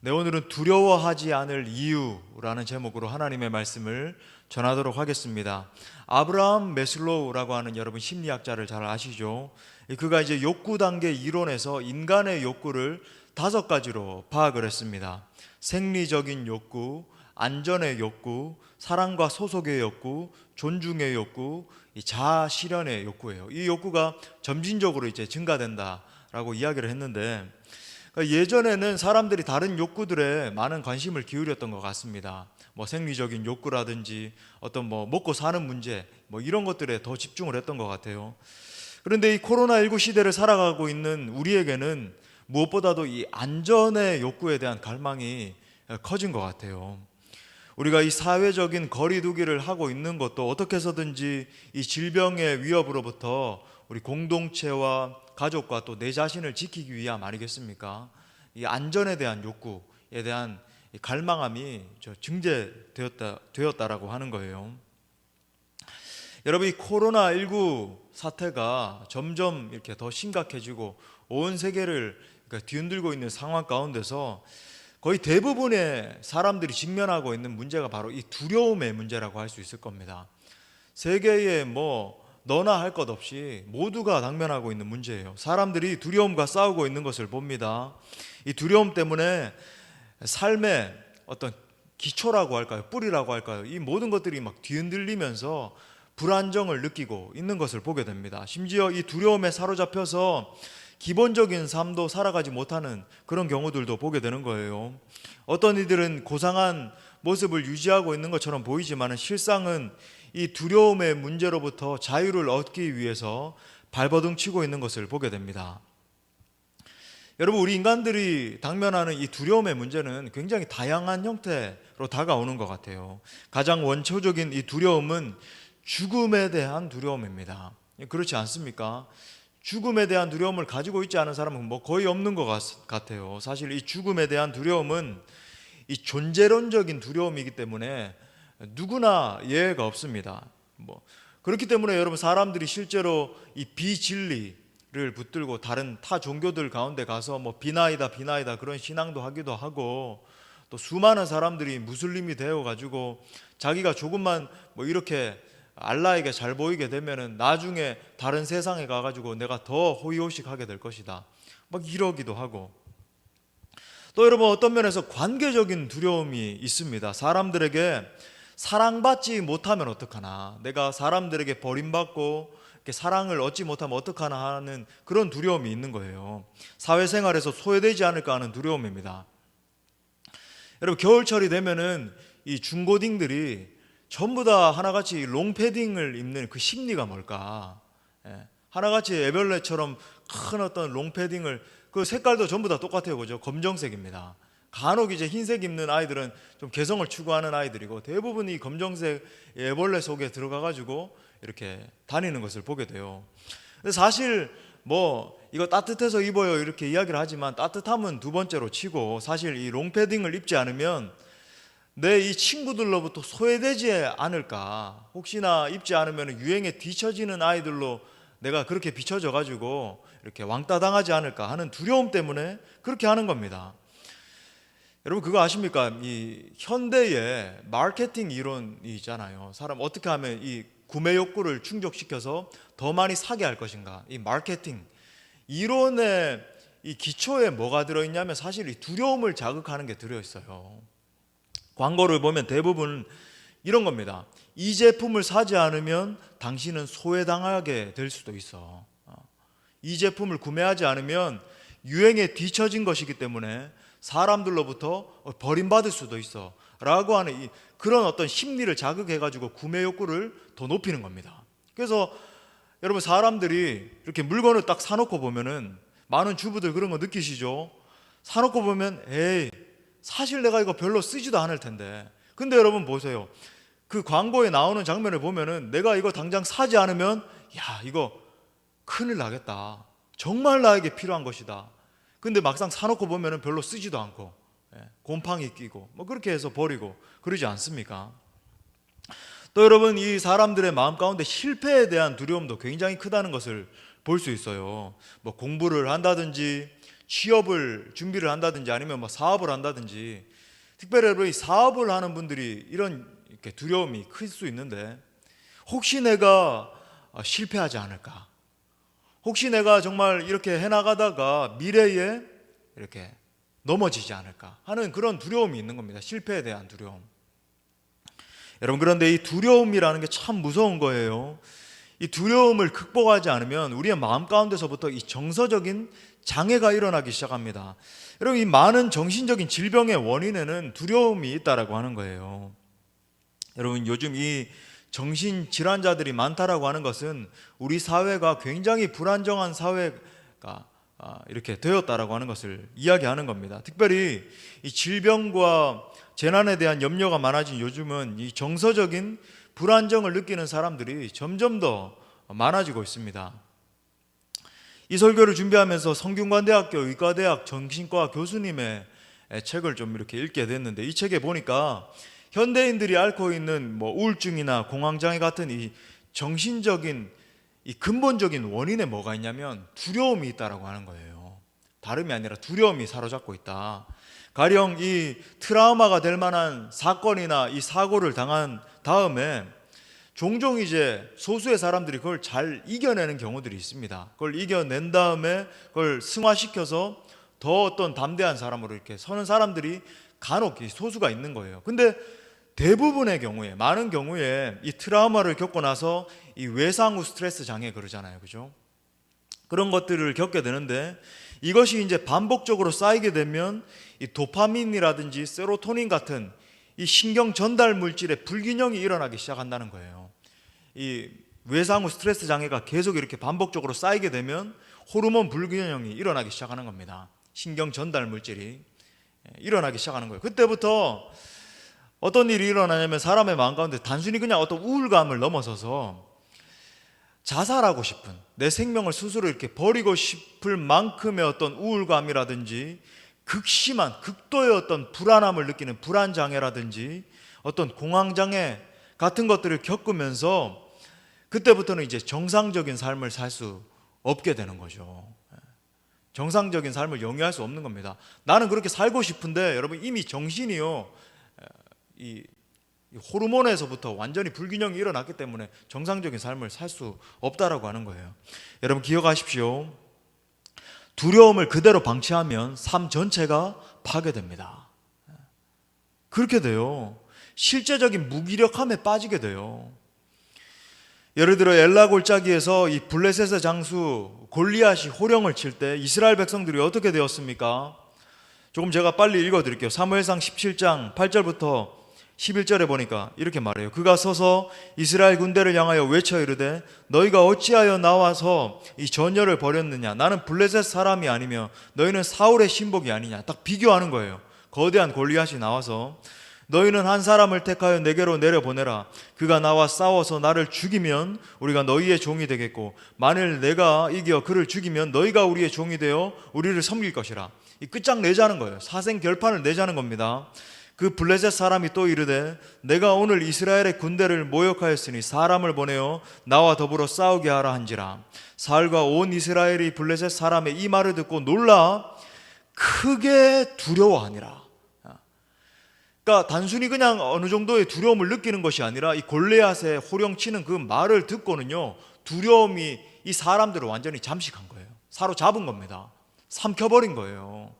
네, 오늘은 두려워하지 않을 이유라는 제목으로 하나님의 말씀을 전하도록 하겠습니다. 아브라함 매슬로우라고 하는 여러분 심리학자를 잘 아시죠? 그가 이제 욕구 단계 이론에서 인간의 욕구를 5가지로 파악을 했습니다. 생리적인 욕구, 안전의 욕구, 사랑과 소속의 욕구, 존중의 욕구, 이 자아 실현의 욕구예요. 이 욕구가 점진적으로 이제 증가된다라고 이야기를 했는데, 그러니까 예전에는 사람들이 다른 욕구들에 많은 관심을 기울였던 것 같습니다. 뭐 생리적인 욕구라든지 어떤 뭐 먹고 사는 문제, 뭐 이런 것들에 더 집중을 했던 것 같아요. 그런데 이 코로나19 시대를 살아가고 있는 우리에게는 무엇보다도 이 안전의 욕구에 대한 갈망이 커진 것 같아요. 우리가 이 사회적인 거리두기를 하고 있는 것도 어떻게 해서든지 이 질병의 위협으로부터 우리 공동체와 가족과 또 내 자신을 지키기 위함 아니겠습니까? 이 안전에 대한 욕구에 대한 갈망함이 증대되었다라고 하는 거예요. 여러분, 이 코로나19 사태가 점점 이렇게 더 심각해지고 온 세계를 뒤흔들고 있는 상황 가운데서 거의 대부분의 사람들이 직면하고 있는 문제가 바로 이 두려움의 문제라고 할 수 있을 겁니다. 세계에 뭐 너나 할 것 없이 모두가 당면하고 있는 문제예요. 사람들이 두려움과 싸우고 있는 것을 봅니다. 이 두려움 때문에 삶의 어떤 기초라고 할까요? 뿌리라고 할까요? 이 모든 것들이 막 뒤흔들리면서 불안정을 느끼고 있는 것을 보게 됩니다. 심지어 이 두려움에 사로잡혀서 기본적인 삶도 살아가지 못하는 그런 경우들도 보게 되는 거예요. 어떤 이들은 고상한 모습을 유지하고 있는 것처럼 보이지만 실상은 이 두려움의 문제로부터 자유를 얻기 위해서 발버둥 치고 있는 것을 보게 됩니다. 여러분, 우리 인간들이 당면하는 이 두려움의 문제는 굉장히 다양한 형태로 다가오는 것 같아요. 가장 원초적인 이 두려움은 죽음에 대한 두려움입니다. 그렇지 않습니까? 죽음에 대한 두려움을 가지고 있지 않은 사람은 뭐 거의 없는 것 같아요. 사실 이 죽음에 대한 두려움은 이 존재론적인 두려움이기 때문에 누구나 예외가 없습니다. 그렇기 때문에 여러분, 사람들이 실제로 이 비진리를 붙들고 다른 타 종교들 가운데 가서 뭐 비나이다 그런 신앙도 하기도 하고, 또 수많은 사람들이 무슬림이 되어 가지고 자기가 조금만 뭐 이렇게 알라에게 잘 보이게 되면은 나중에 다른 세상에 가가지고 내가 더 호의호식하게 될 것이다, 막 이러기도 하고. 또 여러분, 어떤 면에서 관계적인 두려움이 있습니다. 사람들에게 사랑받지 못하면 어떡하나, 내가 사람들에게 버림받고 이렇게 사랑을 얻지 못하면 어떡하나 하는 그런 두려움이 있는 거예요. 사회생활에서 소외되지 않을까 하는 두려움입니다. 여러분, 겨울철이 되면은 이 중고딩들이 전부 다 하나같이 롱패딩을 입는 그 심리가 뭘까? 하나같이 에벌레처럼 큰 어떤 롱패딩을, 그 색깔도 전부 다 똑같아요, 그죠? 검정색입니다. 간혹 이제 흰색 입는 아이들은 좀 개성을 추구하는 아이들이고, 대부분이 검정색 애벌레 속에 들어가가지고 이렇게 다니는 것을 보게 돼요. 근데 사실 뭐 이거 따뜻해서 입어요 이렇게 이야기를 하지만, 따뜻함은 두 번째로 치고 사실 이 롱패딩을 입지 않으면 내 이 친구들로부터 소외되지 않을까, 혹시나 입지 않으면 유행에 뒤처지는 아이들로 내가 그렇게 비춰져 가지고 이렇게 왕따 당하지 않을까 하는 두려움 때문에 그렇게 하는 겁니다. 여러분, 그거 아십니까? 이 현대의 마케팅 이론이 있잖아요. 사람 어떻게 하면 이 구매 욕구를 충족시켜서 더 많이 사게 할 것인가, 이 마케팅 이론의 이 기초에 뭐가 들어있냐면 사실 이 두려움을 자극하는 게 들어있어요. 광고를 보면 대부분 이런 겁니다. 이 제품을 사지 않으면 당신은 소외당하게 될 수도 있어. 이 제품을 구매하지 않으면 유행에 뒤처진 것이기 때문에 사람들로부터 버림받을 수도 있어 라고 하는 그런 어떤 심리를 자극해가지고 구매 욕구를 더 높이는 겁니다. 그래서 여러분, 사람들이 이렇게 물건을 딱 사놓고 보면은, 많은 주부들 그런 거 느끼시죠? 사놓고 보면 에이, 사실 내가 이거 별로 쓰지도 않을 텐데, 근데 여러분 보세요. 그 광고에 나오는 장면을 보면은 내가 이거 당장 사지 않으면 야, 이거 큰일 나겠다, 정말 나에게 필요한 것이다. 근데 막상 사놓고 보면은 별로 쓰지도 않고 곰팡이 끼고 뭐 그렇게 해서 버리고 그러지 않습니까? 또 여러분, 이 사람들의 마음 가운데 실패에 대한 두려움도 굉장히 크다는 것을 볼 수 있어요. 뭐 공부를 한다든지 취업을 준비를 한다든지 아니면 뭐 사업을 한다든지, 특별히 여러분 이 사업을 하는 분들이 이런 이렇게 두려움이 클 수 있는데, 혹시 내가 실패하지 않을까? 혹시 내가 정말 이렇게 해나가다가 미래에 이렇게 넘어지지 않을까 하는 그런 두려움이 있는 겁니다. 실패에 대한 두려움. 여러분, 그런데 이 두려움이라는 게 참 무서운 거예요. 이 두려움을 극복하지 않으면 우리의 마음 가운데서부터 이 정서적인 장애가 일어나기 시작합니다. 여러분, 이 많은 정신적인 질병의 원인에는 두려움이 있다라고 하는 거예요. 여러분, 요즘 이 정신질환자들이 많다라고 하는 것은 우리 사회가 굉장히 불안정한 사회가 이렇게 되었다라고 하는 것을 이야기하는 겁니다. 특별히 이 질병과 재난에 대한 염려가 많아진 요즘은 이 정서적인 불안정을 느끼는 사람들이 점점 더 많아지고 있습니다. 이 설교를 준비하면서 성균관대학교 의과대학 정신과 교수님의 책을 좀 이렇게 읽게 됐는데, 이 책에 보니까 현대인들이 앓고 있는 뭐 우울증이나 공황장애 같은 이 정신적인 이 근본적인 원인에 뭐가 있냐면 두려움이 있다라고 하는 거예요. 다름이 아니라 두려움이 사로잡고 있다. 가령 이 트라우마가 될 만한 사건이나 이 사고를 당한 다음에 종종 이제 소수의 사람들이 그걸 잘 이겨내는 경우들이 있습니다. 그걸 이겨낸 다음에 그걸 승화시켜서 더 어떤 담대한 사람으로 이렇게 서는 사람들이 간혹 소수가 있는 거예요. 근데 대부분의 경우에, 많은 경우에 이 트라우마를 겪고 나서 이 외상 후 스트레스 장애 그러잖아요. 그죠? 그런 것들을 겪게 되는데, 이것이 이제 반복적으로 쌓이게 되면 이 도파민이라든지 세로토닌 같은 이 신경 전달 물질의 불균형이 일어나기 시작한다는 거예요. 이 외상 후 스트레스 장애가 계속 이렇게 반복적으로 쌓이게 되면 호르몬 불균형이 일어나기 시작하는 겁니다. 신경 전달 물질이 일어나기 시작하는 거예요. 그때부터 어떤 일이 일어나냐면 사람의 마음 가운데 단순히 그냥 어떤 우울감을 넘어서서 자살하고 싶은, 내 생명을 스스로 이렇게 버리고 싶을 만큼의 어떤 우울감이라든지 극심한 극도의 어떤 불안함을 느끼는 불안장애라든지 어떤 공황장애 같은 것들을 겪으면서 그때부터는 이제 정상적인 삶을 살 수 없게 되는 거죠. 정상적인 삶을 영위할 수 없는 겁니다. 나는 그렇게 살고 싶은데 여러분 이미 정신이요, 이 호르몬에서부터 완전히 불균형이 일어났기 때문에 정상적인 삶을 살 수 없다라고 하는 거예요. 여러분 기억하십시오. 두려움을 그대로 방치하면 삶 전체가 파괴됩니다. 그렇게 돼요. 실제적인 무기력함에 빠지게 돼요. 예를 들어 엘라 골짜기에서 이 블레셋의 장수 골리앗이 호령을 칠 때 이스라엘 백성들이 어떻게 되었습니까? 조금 제가 빨리 읽어드릴게요. 사무엘상 17장 8절부터 11절에 보니까 이렇게 말해요. 그가 서서 이스라엘 군대를 향하여 외쳐 이르되 너희가 어찌하여 나와서 이 전열을 벌였느냐? 나는 블레셋 사람이 아니며 너희는 사울의 신복이 아니냐? 딱 비교하는 거예요. 거대한 골리앗이 나와서 너희는 한 사람을 택하여 내게로 내려보내라. 그가 나와 싸워서 나를 죽이면 우리가 너희의 종이 되겠고 만일 내가 이겨 그를 죽이면 너희가 우리의 종이 되어 우리를 섬길 것이라. 이 끝장내자는 거예요. 사생 결판을 내자는 겁니다. 그 블레셋 사람이 또 이르되 내가 오늘 이스라엘의 군대를 모욕하였으니 사람을 보내어 나와 더불어 싸우게 하라 한지라. 사울과 온 이스라엘이 블레셋 사람의 이 말을 듣고 놀라 크게 두려워하니라. 그러니까 단순히 그냥 어느 정도의 두려움을 느끼는 것이 아니라 이 골리앗의 호령치는 그 말을 듣고는요, 두려움이 이 사람들을 완전히 잠식한 거예요. 사로잡은 겁니다. 삼켜버린 거예요.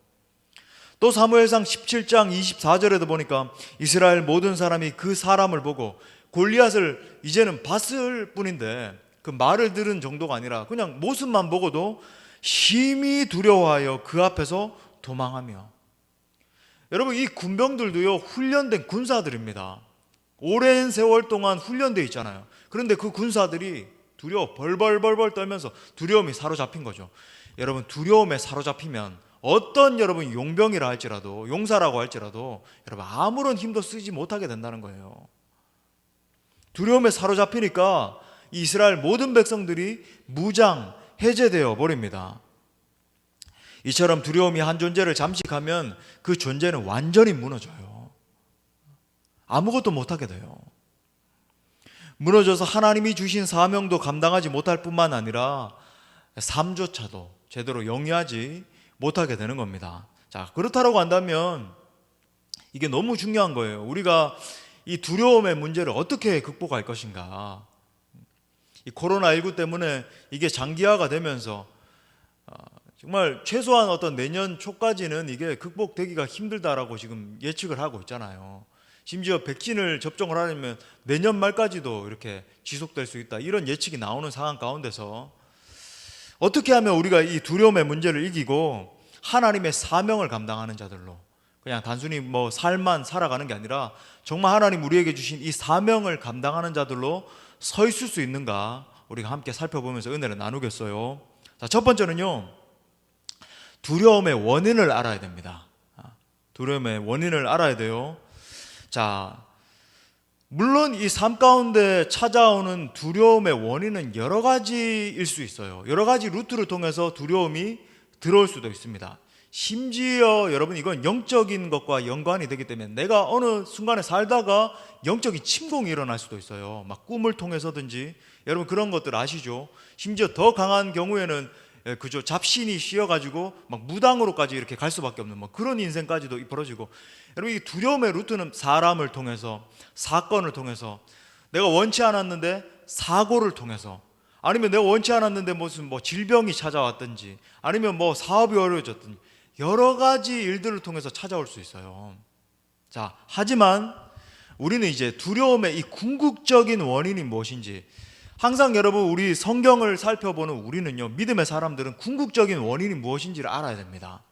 또 사무엘상 17장 24절에도 보니까 이스라엘 모든 사람이 그 사람을 보고 골리앗을 이제는 봤을 뿐인데 그 말을 들은 정도가 아니라 그냥 모습만 보고도 심히 두려워하여 그 앞에서 도망하며. 여러분 이 군병들도요 훈련된 군사들입니다. 오랜 세월 동안 훈련되어 있잖아요. 그런데 그 군사들이 두려워 벌벌벌벌 떨면서 두려움이 사로잡힌 거죠. 여러분 두려움에 사로잡히면 어떤 여러분 용병이라 할지라도 용사라고 할지라도 여러분 아무런 힘도 쓰지 못하게 된다는 거예요. 두려움에 사로잡히니까 이스라엘 모든 백성들이 무장 해제되어 버립니다. 이처럼 두려움이 한 존재를 잠식하면 그 존재는 완전히 무너져요. 아무것도 못하게 돼요. 무너져서 하나님이 주신 사명도 감당하지 못할 뿐만 아니라 삶조차도 제대로 영위하지 못하게 되는 겁니다. 자, 그렇다고 한다면 이게 너무 중요한 거예요. 우리가 이 두려움의 문제를 어떻게 극복할 것인가. 이 코로나19 때문에 이게 장기화가 되면서 정말 최소한 어떤 내년 초까지는 이게 극복되기가 힘들다라고 지금 예측을 하고 있잖아요. 심지어 백신을 접종을 하려면 내년 말까지도 이렇게 지속될 수 있다, 이런 예측이 나오는 상황 가운데서 어떻게 하면 우리가 이 두려움의 문제를 이기고 하나님의 사명을 감당하는 자들로, 그냥 단순히 뭐 삶만 살아가는 게 아니라 정말 하나님 우리에게 주신 이 사명을 감당하는 자들로 서 있을 수 있는가, 우리가 함께 살펴보면서 은혜를 나누겠어요. 자, 첫 번째는요, 두려움의 원인을 알아야 됩니다. 두려움의 원인을 알아야 돼요. 자, 물론 이 삶 가운데 찾아오는 두려움의 원인은 여러 가지일 수 있어요. 여러 가지 루트를 통해서 두려움이 들어올 수도 있습니다. 심지어 여러분, 이건 영적인 것과 연관이 되기 때문에 내가 어느 순간에 살다가 영적인 침공이 일어날 수도 있어요. 막 꿈을 통해서든지, 여러분 그런 것들 아시죠? 심지어 더 강한 경우에는 그저 잡신이 씌어가지고 막 무당으로까지 이렇게 갈 수밖에 없는 뭐 그런 인생까지도 벌어지고. 여러분, 이 두려움의 루트는 사람을 통해서, 사건을 통해서, 내가 원치 않았는데 사고를 통해서, 아니면 내가 원치 않았는데 무슨 뭐 질병이 찾아왔든지, 아니면 뭐 사업이 어려워졌든지, 여러 가지 일들을 통해서 찾아올 수 있어요. 자, 하지만 우리는 이제 두려움의 이 궁극적인 원인이 무엇인지, 항상 여러분 우리 성경을 살펴보는 우리는요, 믿음의 사람들은 궁극적인 원인이 무엇인지를 알아야 됩니다.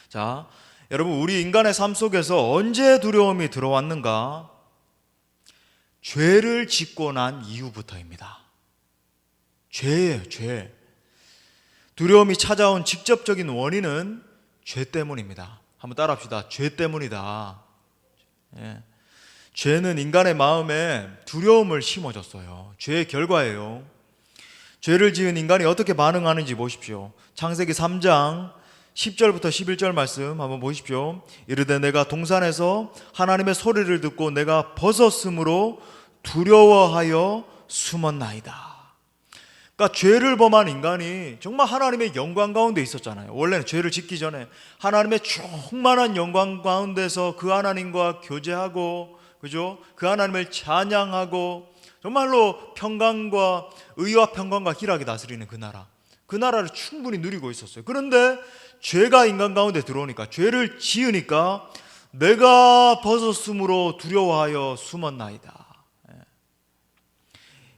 자, 여러분, 우리 인간의 삶 속에서 언제 두려움이 들어왔는가? 죄를 짓고 난 이후부터입니다. 죄예요, 죄. 두려움이 찾아온 직접적인 원인은 죄 때문입니다. 한번 따라합시다. 죄 때문이다. 예. 죄는 인간의 마음에 두려움을 심어줬어요. 죄의 결과예요. 죄를 지은 인간이 어떻게 반응하는지 보십시오. 창세기 3장 10절부터 11절 말씀 한번 보십시오. 이르되 내가 동산에서 하나님의 소리를 듣고 내가 벗었으므로 두려워하여 숨었나이다. 그러니까 죄를 범한 인간이 정말 하나님의 영광 가운데 있었잖아요. 원래는 죄를 짓기 전에 하나님의 충만한 영광 가운데서 그 하나님과 교제하고, 그죠? 그 하나님을 찬양하고, 정말로 평강과 의와 평강과 희락이 다스리는 그 나라를 충분히 누리고 있었어요. 그런데 죄가 인간 가운데 들어오니까, 죄를 지으니까 내가 벗었으므로 두려워하여 숨었나이다.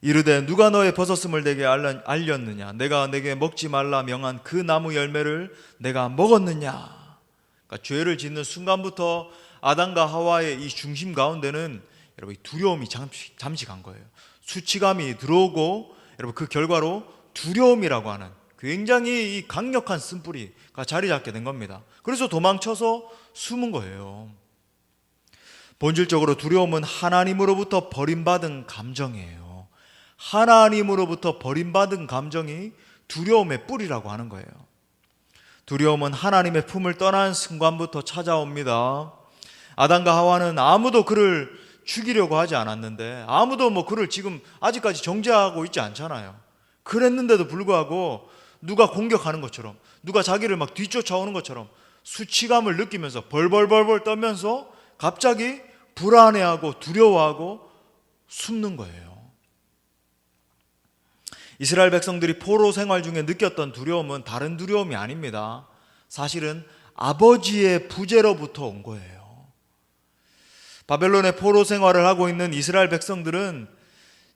이르되 누가 너의 벗었음을 내게 알렸느냐? 내가 내게 먹지 말라 명한 그 나무 열매를 내가 먹었느냐? 그러니까 죄를 짓는 순간부터 아담과 하와의 이 중심 가운데는 여러분 두려움이 잠시 간 거예요. 수치감이 들어오고, 여러분 그 결과로 두려움이라고 하는 굉장히 이 강력한 쓴뿌리가 자리 잡게 된 겁니다. 그래서 도망쳐서 숨은 거예요. 본질적으로 두려움은 하나님으로부터 버림받은 감정이에요. 하나님으로부터 버림받은 감정이 두려움의 뿌리라고 하는 거예요. 두려움은 하나님의 품을 떠난 순간부터 찾아옵니다. 아담과 하와는 아무도 그를 죽이려고 하지 않았는데, 아무도 뭐 그를 지금 아직까지 정죄하고 있지 않잖아요. 그랬는데도 불구하고 누가 공격하는 것처럼, 누가 자기를 막 뒤쫓아오는 것처럼 수치감을 느끼면서 벌벌벌벌 떨면서 갑자기 불안해하고 두려워하고 숨는 거예요. 이스라엘 백성들이 포로 생활 중에 느꼈던 두려움은 다른 두려움이 아닙니다. 사실은 아버지의 부재로부터 온 거예요. 바벨론의 포로 생활을 하고 있는 이스라엘 백성들은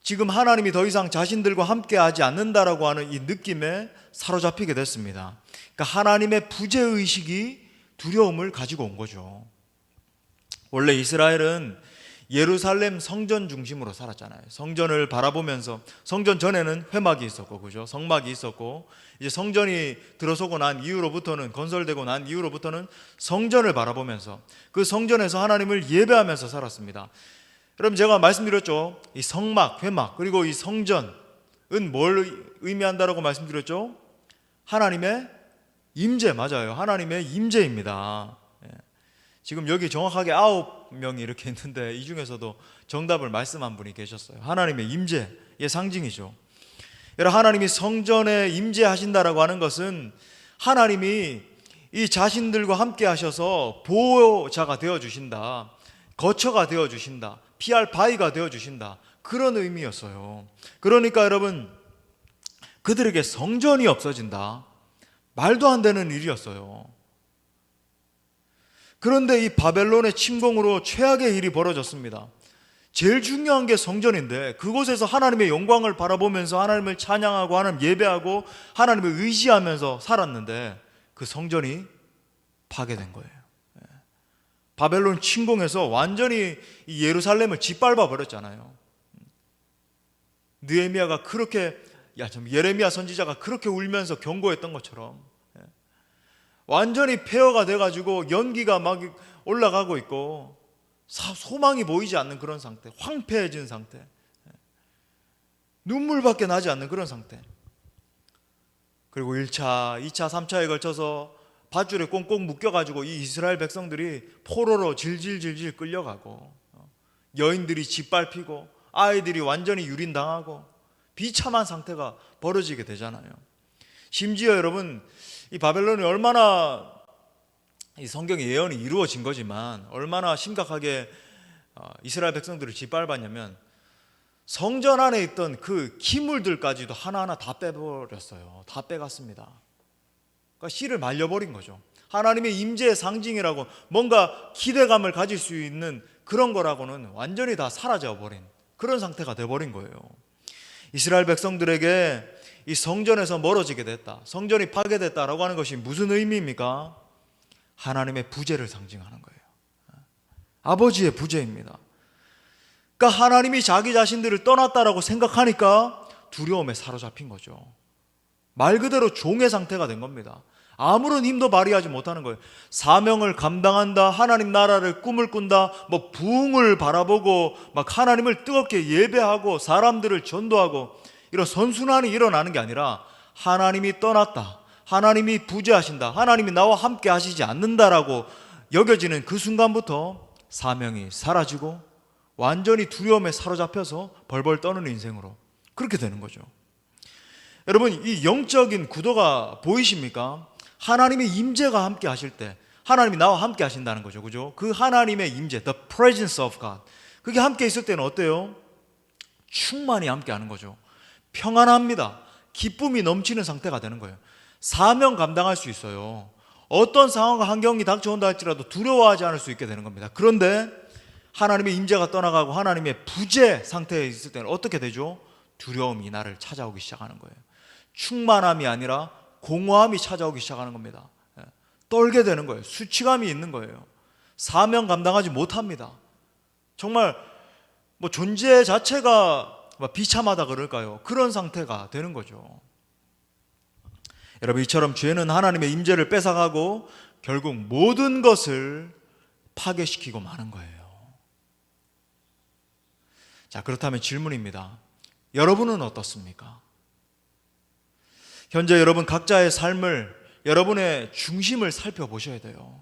지금 하나님이 더 이상 자신들과 함께 하지 않는다라고 하는 이 느낌에 사로잡히게 됐습니다. 그러니까 하나님의 부재의식이 두려움을 가지고 온 거죠. 원래 이스라엘은 예루살렘 성전 중심으로 살았잖아요. 성전을 바라보면서, 성전 전에는 회막이 있었고, 그죠? 성막이 있었고, 이제 성전이 들어서고 난 이후로부터는, 건설되고 난 이후로부터는 성전을 바라보면서 그 성전에서 하나님을 예배하면서 살았습니다. 여러분, 제가 말씀드렸죠. 이 성막, 회막, 그리고 이 성전은 뭘 의미한다라고 말씀드렸죠? 하나님의 임재, 맞아요. 하나님의 임재입니다. 지금 여기 정확하게 9명이 이렇게 있는데 이 중에서도 정답을 말씀한 분이 계셨어요. 하나님의 임재의 상징이죠. 여러분, 하나님이 성전에 임재하신다라고 하는 것은 하나님이 이 자신들과 함께 하셔서 보호자가 되어주신다, 거처가 되어주신다, 피할 바위가 되어주신다, 그런 의미였어요. 그러니까 여러분, 그들에게 성전이 없어진다, 말도 안 되는 일이었어요. 그런데 이 바벨론의 침공으로 최악의 일이 벌어졌습니다. 제일 중요한 게 성전인데 그곳에서 하나님의 영광을 바라보면서 하나님을 찬양하고 하나님 예배하고 하나님을 의지하면서 살았는데 그 성전이 파괴된 거예요. 바벨론 침공해서 완전히 이 예루살렘을 짓밟아 버렸잖아요. 느헤미야가 그렇게, 예레미야 선지자가 그렇게 울면서 경고했던 것처럼 완전히 폐허가 돼가지고 연기가 막 올라가고 있고 소망이 보이지 않는 그런 상태, 황폐해진 상태, 눈물밖에 나지 않는 그런 상태. 그리고 1차, 2차, 3차에 걸쳐서 밧줄에 꽁꽁 묶여가지고 이 이스라엘 백성들이 포로로 질질질질 끌려가고, 여인들이 짓밟히고 아이들이 완전히 유린당하고 비참한 상태가 벌어지게 되잖아요. 심지어 여러분, 이 바벨론이 얼마나, 이 성경의 예언이 이루어진 거지만 얼마나 심각하게 이스라엘 백성들을 짓밟았냐면 성전 안에 있던 그 기물들까지도 하나하나 다 빼버렸어요. 다 빼갔습니다. 그러니까 씨를 말려버린 거죠. 하나님의 임재의 상징이라고 뭔가 기대감을 가질 수 있는 그런 거라고는 완전히 다 사라져버린 그런 상태가 돼버린 거예요. 이스라엘 백성들에게 이 성전에서 멀어지게 됐다, 성전이 파괴됐다라고 하는 것이 무슨 의미입니까? 하나님의 부재를 상징하는 거예요. 아버지의 부재입니다. 그러니까 하나님이 자기 자신들을 떠났다라고 생각하니까 두려움에 사로잡힌 거죠. 말 그대로 종의 상태가 된 겁니다. 아무런 힘도 발휘하지 못하는 거예요. 사명을 감당한다, 하나님 나라를 꿈을 꾼다, 뭐 부흥을 바라보고 막 하나님을 뜨겁게 예배하고 사람들을 전도하고 이런 선순환이 일어나는 게 아니라 하나님이 떠났다, 하나님이 부재하신다, 하나님이 나와 함께 하시지 않는다라고 여겨지는 그 순간부터 사명이 사라지고 완전히 두려움에 사로잡혀서 벌벌 떠는 인생으로 그렇게 되는 거죠. 여러분, 이 영적인 구도가 보이십니까? 하나님의 임재가 함께 하실 때 하나님이 나와 함께 하신다는 거죠. 그죠? 그 하나님의 임재, the presence of God, 그게 함께 있을 때는 어때요? 충만히 함께 하는 거죠. 평안합니다. 기쁨이 넘치는 상태가 되는 거예요. 사명 감당할 수 있어요. 어떤 상황과 환경이 닥쳐온다 할지라도 두려워하지 않을 수 있게 되는 겁니다. 그런데 하나님의 임재가 떠나가고 하나님의 부재 상태에 있을 때는 어떻게 되죠? 두려움이 나를 찾아오기 시작하는 거예요. 충만함이 아니라 공허함이 찾아오기 시작하는 겁니다. 떨게 되는 거예요. 수치감이 있는 거예요. 사명 감당하지 못합니다. 정말 뭐 존재 자체가 비참하다 그럴까요? 그런 상태가 되는 거죠. 여러분, 이처럼 죄는 하나님의 임재를 뺏어가고 결국 모든 것을 파괴시키고 마는 거예요. 자, 그렇다면 질문입니다. 여러분은 어떻습니까? 현재 여러분 각자의 삶을, 여러분의 중심을 살펴보셔야 돼요.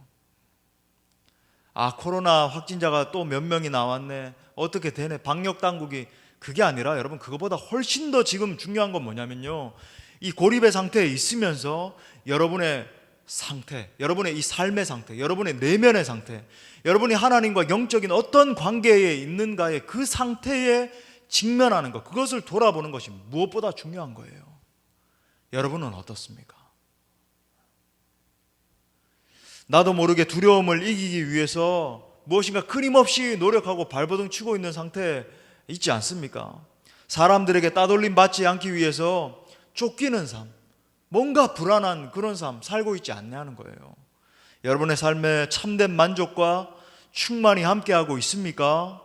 아, 코로나 확진자가 또 몇 명이 나왔네, 어떻게 되네, 방역 당국이, 그게 아니라 여러분, 그거보다 훨씬 더 지금 중요한 건 뭐냐면요, 이 고립의 상태에 있으면서 여러분의 상태, 여러분의 이 삶의 상태, 여러분의 내면의 상태, 여러분이 하나님과 영적인 어떤 관계에 있는가의 그 상태에 직면하는 것, 그것을 돌아보는 것이 무엇보다 중요한 거예요. 여러분은 어떻습니까? 나도 모르게 두려움을 이기기 위해서 무엇인가 끊임없이 노력하고 발버둥 치고 있는 상태에 있지 않습니까? 사람들에게 따돌림 받지 않기 위해서 쫓기는 삶, 뭔가 불안한 그런 삶 살고 있지 않냐는 거예요. 여러분의 삶에 참된 만족과 충만이 함께하고 있습니까?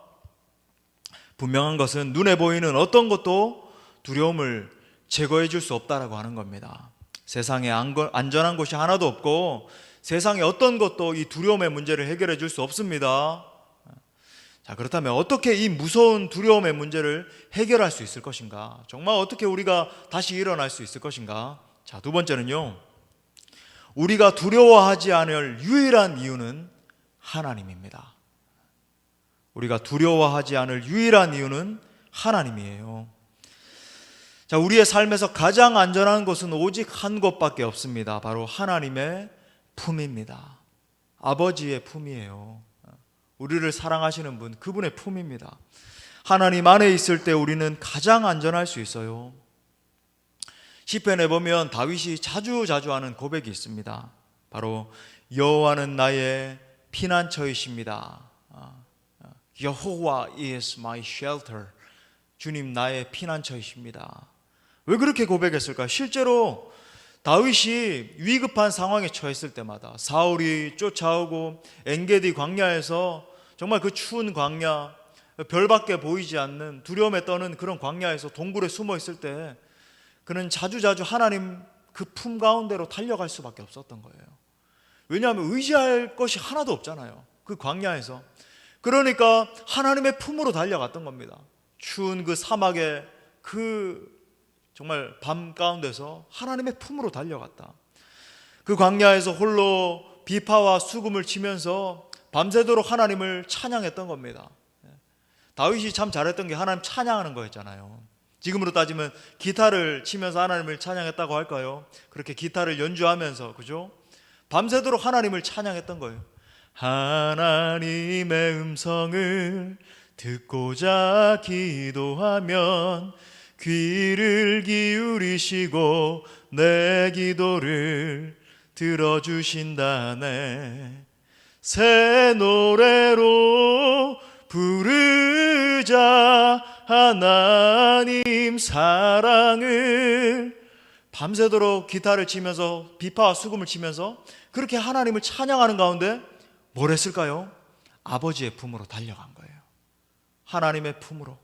분명한 것은 눈에 보이는 어떤 것도 두려움을 제거해 줄 수 없다라고 하는 겁니다. 세상에 안전한 곳이 하나도 없고 세상에 어떤 것도 이 두려움의 문제를 해결해 줄 수 없습니다. 자, 그렇다면 어떻게 이 무서운 두려움의 문제를 해결할 수 있을 것인가? 정말 어떻게 우리가 다시 일어날 수 있을 것인가? 자, 두 번째는요, 우리가 두려워하지 않을 유일한 이유는 하나님입니다. 우리가 두려워하지 않을 유일한 이유는 하나님이에요. 자, 자, 우리의 삶에서 가장 안전한 곳은 오직 한 곳밖에 없습니다. 바로 하나님의 품입니다. 아버지의 품이에요. 우리를 사랑하시는 분, 그분의 품입니다. 하나님 안에 있을 때 우리는 가장 안전할 수 있어요. 시편에 보면 다윗이 자주 하는 고백이 있습니다. 바로 여호와는 나의 피난처이십니다. 여호와 is my shelter. 주님 나의 피난처이십니다. 왜 그렇게 고백했을까요? 실제로 다윗이 위급한 상황에 처했을 때마다 사울이 쫓아오고 엔게디 광야에서 정말 그 추운 광야, 별밖에 보이지 않는 두려움에 떠는 그런 광야에서 동굴에 숨어 있을 때 그는 자주 하나님 그 품 가운데로 달려갈 수밖에 없었던 거예요. 왜냐하면 의지할 것이 하나도 없잖아요, 그 광야에서. 그러니까 하나님의 품으로 달려갔던 겁니다. 추운 그 사막의 그 정말 밤 가운데서 하나님의 품으로 달려갔다. 그 광야에서 홀로 비파와 수금을 치면서 밤새도록 하나님을 찬양했던 겁니다. 다윗이 참 잘했던 게 하나님 찬양하는 거였잖아요. 지금으로 따지면 기타를 치면서 하나님을 찬양했다고 할까요? 그렇게 기타를 연주하면서, 그죠? 밤새도록 하나님을 찬양했던 거예요. 하나님의 음성을 듣고자 기도하면 귀를 기울이시고 내 기도를 들어주신다네. 새 노래로 부르자 하나님 사랑을. 밤새도록 기타를 치면서 비파와 수금을 치면서 그렇게 하나님을 찬양하는 가운데 뭘 했을까요? 아버지의 품으로 달려간 거예요. 하나님의 품으로,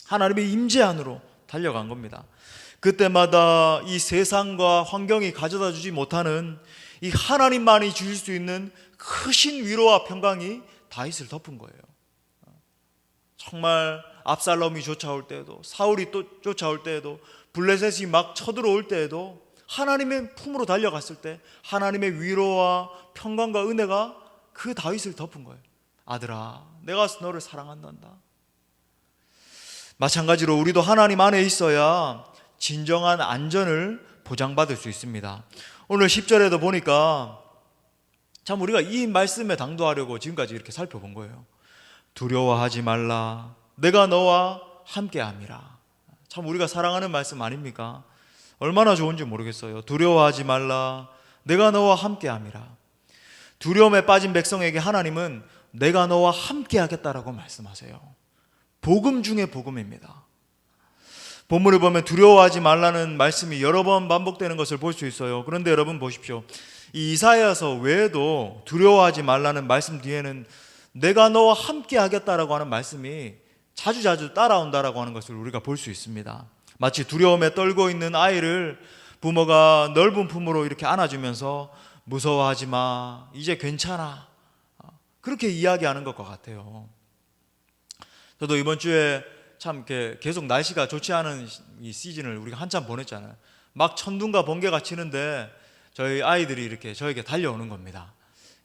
하나님의 임재 안으로 달려간 겁니다. 그때마다 이 세상과 환경이 가져다 주지 못하는 이 하나님만이 주실 수 있는 크신 위로와 평강이 다윗을 덮은 거예요. 정말 압살롬이 쫓아올 때에도, 사울이 또 쫓아올 때에도, 블레셋이 막 쳐들어올 때에도 하나님의 품으로 달려갔을 때 하나님의 위로와 평강과 은혜가 그 다윗을 덮은 거예요. 아들아, 내가 너를 사랑한단다. 마찬가지로 우리도 하나님 안에 있어야 진정한 안전을 보장받을 수 있습니다. 오늘 10절에도 보니까 참 우리가 이 말씀에 당도하려고 지금까지 이렇게 살펴본 거예요. 두려워하지 말라, 내가 너와 함께함이라. 참 우리가 사랑하는 말씀 아닙니까? 얼마나 좋은지 모르겠어요. 두려워하지 말라, 내가 너와 함께함이라. 두려움에 빠진 백성에게 하나님은 내가 너와 함께하겠다라고 말씀하세요. 복음 중에 복음입니다. 본문을 보면 두려워하지 말라는 말씀이 여러 번 반복되는 것을 볼 수 있어요. 그런데 여러분 보십시오. 이 이사야서 외에도 두려워하지 말라는 말씀 뒤에는 내가 너와 함께 하겠다라고 하는 말씀이 자주 따라온다라고 하는 것을 우리가 볼 수 있습니다. 마치 두려움에 떨고 있는 아이를 부모가 넓은 품으로 이렇게 안아주면서 무서워하지 마, 이제 괜찮아, 그렇게 이야기하는 것과 같아요. 저도 이번 주에 참 이렇게 계속 날씨가 좋지 않은 이 시즌을 우리가 한참 보냈잖아요. 막 천둥과 번개가 치는데 저희 아이들이 이렇게 저에게 달려오는 겁니다.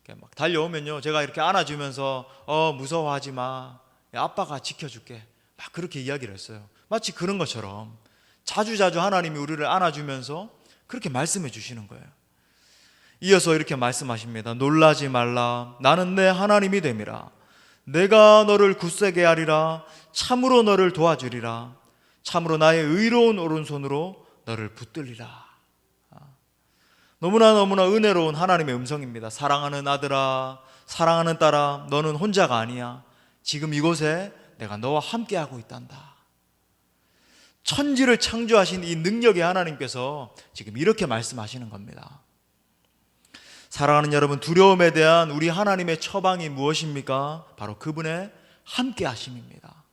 이렇게 막 달려오면요, 제가 이렇게 안아주면서 무서워하지 마, 아빠가 지켜줄게, 막 그렇게 이야기를 했어요. 마치 그런 것처럼 자주 하나님이 우리를 안아주면서 그렇게 말씀해 주시는 거예요. 이어서 이렇게 말씀하십니다. 놀라지 말라, 나는 내 하나님이 됨이라. 내가 너를 굳세게 하리라. 참으로 너를 도와주리라. 참으로 나의 의로운 오른손으로 너를 붙들리라. 너무나 은혜로운 하나님의 음성입니다. 사랑하는 아들아, 사랑하는 딸아, 너는 혼자가 아니야. 지금 이곳에 내가 너와 함께하고 있단다. 천지를 창조하신 이 능력의 하나님께서 지금 이렇게 말씀하시는 겁니다. 사랑하는 여러분, 두려움에 대한 우리 하나님의 처방이 무엇입니까? 바로 그분의 함께 하심입니다.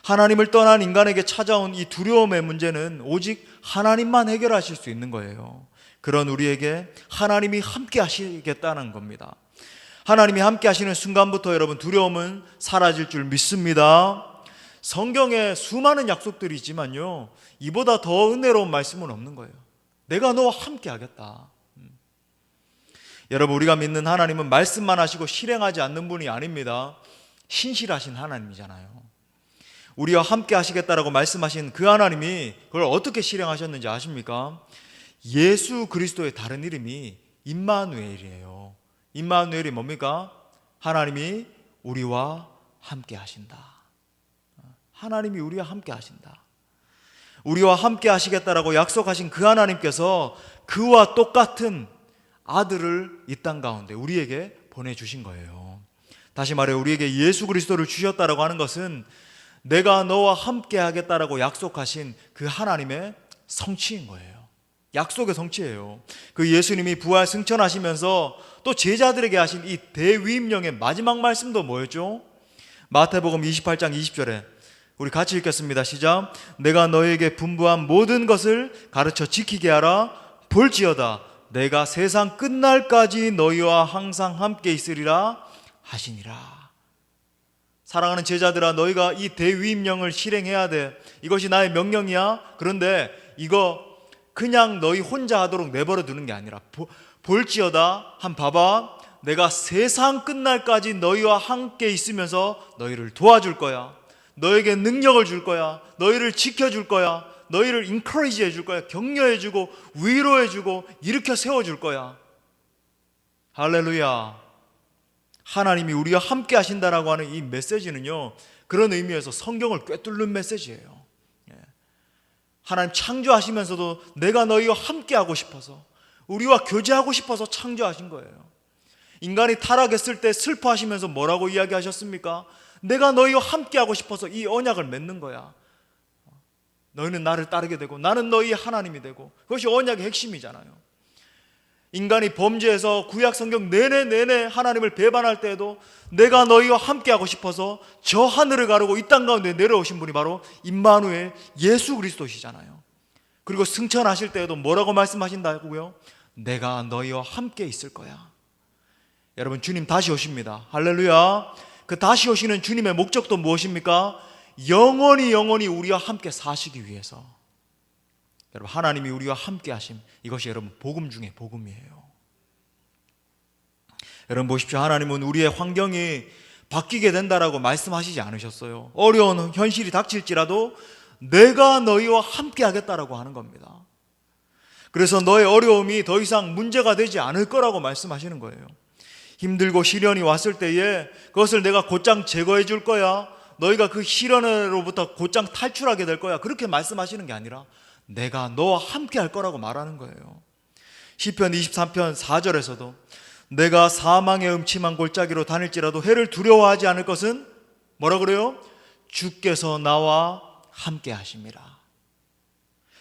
하나님을 떠난 인간에게 찾아온 이 두려움의 문제는 오직 하나님만 해결하실 수 있는 거예요. 그런 우리에게 하나님이 함께 하시겠다는 겁니다. 하나님이 함께 하시는 순간부터 여러분 두려움은 사라질 줄 믿습니다. 성경에 수많은 약속들이 있지만요, 이보다 더 은혜로운 말씀은 없는 거예요. 내가 너와 함께 하겠다. 여러분, 우리가 믿는 하나님은 말씀만 하시고 실행하지 않는 분이 아닙니다. 신실하신 하나님이잖아요. 우리와 함께 하시겠다라고 말씀하신 그 하나님이 그걸 어떻게 실행하셨는지 아십니까? 예수 그리스도의 다른 이름이 임마누엘이에요. 임마누엘이 뭡니까? 하나님이 우리와 함께 하신다. 하나님이 우리와 함께 하신다. 우리와 함께 하시겠다라고 약속하신 그 하나님께서 그와 똑같은 아들을 이 땅 가운데 우리에게 보내주신 거예요. 다시 말해 우리에게 예수 그리스도를 주셨다라고 하는 것은 내가 너와 함께 하겠다라고 약속하신 그 하나님의 성취인 거예요. 약속의 성취예요. 그 예수님이 부활 승천하시면서 또 제자들에게 하신 이 대위임령의 마지막 말씀도 뭐였죠? 마태복음 28장 20절에 우리 같이 읽겠습니다. 시작. 내가 너에게 분부한 모든 것을 가르쳐 지키게 하라. 볼지어다 내가 세상 끝날까지 너희와 항상 함께 있으리라 하시니라. 사랑하는 제자들아, 너희가 이 대위임령을 실행해야 돼. 이것이 나의 명령이야. 그런데 이거 그냥 너희 혼자 하도록 내버려 두는 게 아니라 볼지어다, 한 봐봐. 내가 세상 끝날까지 너희와 함께 있으면서 너희를 도와줄 거야. 너에게 능력을 줄 거야. 너희를 지켜줄 거야. 너희를 인커리지 해줄 거야. 격려해주고 위로해주고 일으켜 세워줄 거야. 할렐루야. 하나님이 우리와 함께 하신다라고 하는 이 메시지는요, 그런 의미에서 성경을 꿰뚫는 메시지예요. 하나님 창조하시면서도 내가 너희와 함께 하고 싶어서, 우리와 교제하고 싶어서 창조하신 거예요. 인간이 타락했을 때 슬퍼하시면서 뭐라고 이야기하셨습니까? 내가 너희와 함께 하고 싶어서 이 언약을 맺는 거야. 너희는 나를 따르게 되고 나는 너희의 하나님이 되고, 그것이 언약의 핵심이잖아요. 인간이 범죄해서 구약 성경 내내 하나님을 배반할 때에도 내가 너희와 함께 하고 싶어서 저 하늘을 가르고 이 땅 가운데 내려오신 분이 바로 임마누엘 예수 그리스도시잖아요. 그리고 승천하실 때에도 뭐라고 말씀하신다고요? 내가 너희와 함께 있을 거야. 여러분, 주님 다시 오십니다. 할렐루야. 그 다시 오시는 주님의 목적도 무엇입니까? 영원히 우리와 함께 사시기 위해서. 여러분, 하나님이 우리와 함께 하심, 이것이 여러분 복음 중에 복음이에요. 여러분 보십시오. 하나님은 우리의 환경이 바뀌게 된다라고 말씀하시지 않으셨어요. 어려운 현실이 닥칠지라도 내가 너희와 함께 하겠다라고 하는 겁니다. 그래서 너의 어려움이 더 이상 문제가 되지 않을 거라고 말씀하시는 거예요. 힘들고 시련이 왔을 때에 그것을 내가 곧장 제거해 줄 거야. 너희가 그 시련으로부터 곧장 탈출하게 될 거야. 그렇게 말씀하시는 게 아니라 내가 너와 함께 할 거라고 말하는 거예요. 시편 23편 4절에서도 내가 사망의 음침한 골짜기로 다닐지라도 해를 두려워하지 않을 것은 뭐라 그래요? 주께서 나와 함께 하심이라.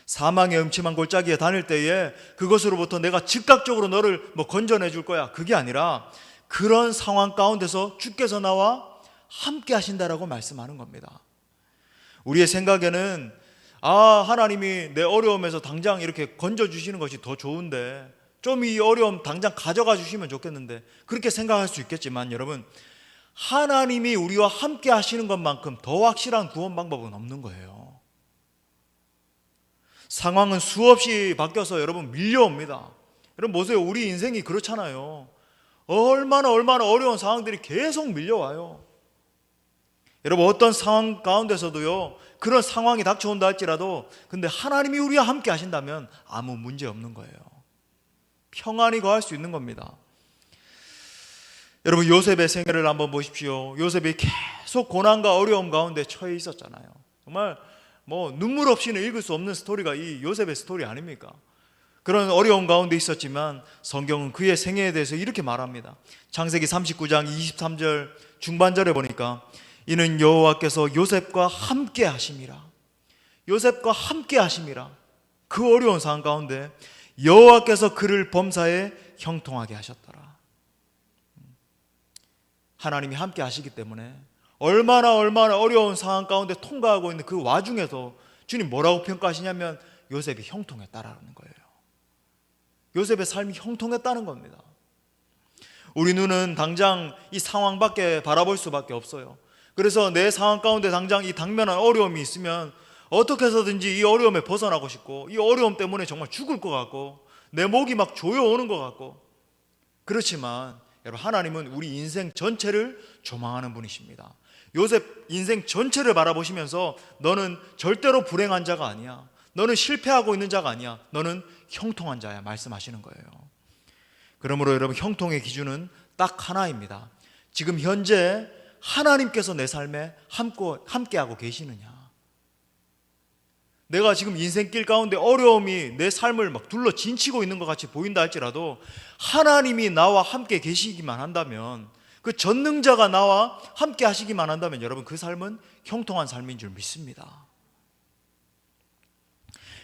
사망의 음침한 골짜기에 다닐 때에 그것으로부터 내가 즉각적으로 너를 건져내 줄 거야. 그게 아니라 그런 상황 가운데서 주께서 나와 함께 하신다라고 말씀하는 겁니다. 우리의 생각에는 하나님이 내 어려움에서 당장 이렇게 건져주시는 것이 더 좋은데, 좀 이 어려움 당장 가져가 주시면 좋겠는데, 그렇게 생각할 수 있겠지만 여러분, 하나님이 우리와 함께 하시는 것만큼 더 확실한 구원 방법은 없는 거예요. 상황은 수없이 바뀌어서 여러분 밀려옵니다. 여러분 보세요. 우리 인생이 그렇잖아요. 얼마나 어려운 상황들이 계속 밀려와요. 여러분 어떤 상황 가운데서도요, 그런 상황이 닥쳐온다 할지라도 근데 하나님이 우리와 함께 하신다면 아무 문제 없는 거예요. 평안히 거할 수 있는 겁니다. 여러분 요셉의 생애를 한번 보십시오. 요셉이 계속 고난과 어려움 가운데 처해 있었잖아요. 정말 눈물 없이는 읽을 수 없는 스토리가 이 요셉의 스토리 아닙니까? 그런 어려움 가운데 있었지만 성경은 그의 생애에 대해서 이렇게 말합니다. 창세기 39장 23절 중반절에 보니까 이는 여호와께서 요셉과 함께 하심이라. 요셉과 함께 하심이라. 그 어려운 상황 가운데 여호와께서 그를 범사에 형통하게 하셨더라. 하나님이 함께 하시기 때문에 얼마나 어려운 상황 가운데 통과하고 있는 그 와중에도 주님 뭐라고 평가하시냐면 요셉이 형통했다라는 거예요. 요셉의 삶이 형통했다는 겁니다. 우리 눈은 당장 이 상황밖에 바라볼 수밖에 없어요. 그래서 내 상황 가운데 당장 이 당면한 어려움이 있으면 어떻게 해서든지 이 어려움에 벗어나고 싶고, 이 어려움 때문에 정말 죽을 것 같고, 내 목이 막 조여오는 것 같고. 그렇지만 여러분, 하나님은 우리 인생 전체를 조망하는 분이십니다. 요셉 인생 전체를 바라보시면서 너는 절대로 불행한 자가 아니야, 너는 실패하고 있는 자가 아니야, 너는 형통한 자야 말씀하시는 거예요. 그러므로 여러분, 형통의 기준은 딱 하나입니다. 지금 현재 하나님께서 내 삶에 함께하고 계시느냐. 내가 지금 인생길 가운데 어려움이 내 삶을 막 둘러 진치고 있는 것 같이 보인다 할지라도 하나님이 나와 함께 계시기만 한다면, 그 전능자가 나와 함께 하시기만 한다면 여러분, 그 삶은 형통한 삶인 줄 믿습니다.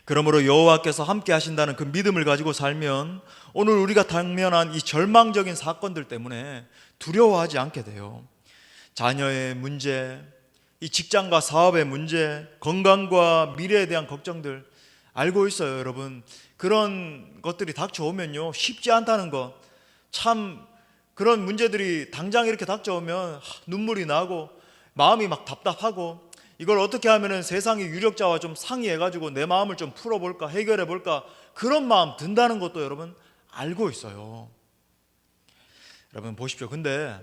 그러므로 여호와께서 함께 하신다는 그 믿음을 가지고 살면 오늘 우리가 당면한 이 절망적인 사건들 때문에 두려워하지 않게 돼요. 자녀의 문제, 이 직장과 사업의 문제, 건강과 미래에 대한 걱정들 알고 있어요, 여러분. 그런 것들이 닥쳐오면요, 쉽지 않다는 것. 참 그런 문제들이 당장 이렇게 닥쳐오면 눈물이 나고 마음이 막 답답하고, 이걸 어떻게 하면은 세상의 유력자와 좀 상의해가지고 내 마음을 좀 풀어볼까, 해결해볼까, 그런 마음 든다는 것도 여러분 알고 있어요. 여러분 보십시오. 근데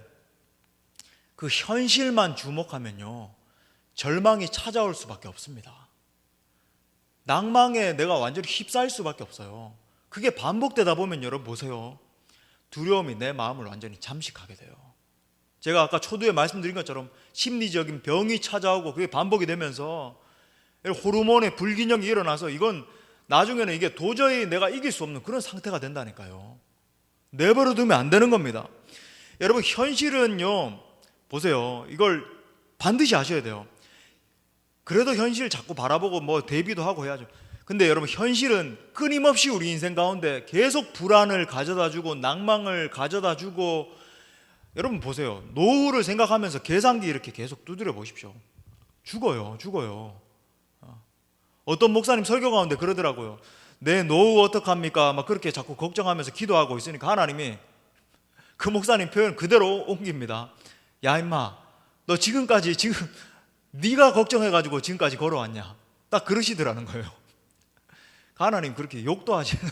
그 현실만 주목하면요, 절망이 찾아올 수밖에 없습니다. 낭망에 내가 완전히 휩싸일 수밖에 없어요. 그게 반복되다 보면 여러분 보세요, 두려움이 내 마음을 완전히 잠식하게 돼요. 제가 아까 초두에 말씀드린 것처럼 심리적인 병이 찾아오고 그게 반복이 되면서 호르몬의 불균형이 일어나서 이건 나중에는 이게 도저히 내가 이길 수 없는 그런 상태가 된다니까요. 내버려 두면 안 되는 겁니다. 여러분, 현실은요, 보세요, 이걸 반드시 아셔야 돼요. 그래도 현실을 자꾸 바라보고 뭐 대비도 하고 해야죠. 근데 여러분, 현실은 끊임없이 우리 인생 가운데 계속 불안을 가져다주고 낭망을 가져다주고, 여러분 보세요, 노후를 생각하면서 계산기 이렇게 계속 두드려 보십시오. 죽어요. 어떤 목사님 설교 가운데 그러더라고요. 내 노후 어떡합니까? 막 그렇게 자꾸 걱정하면서 기도하고 있으니까 하나님이 그 목사님 표현 그대로 옮깁니다. 야 임마, 너 지금까지 네가 걱정해가지고 지금까지 걸어왔냐? 딱 그러시더라는 거예요. 하나님 그렇게 욕도 하시는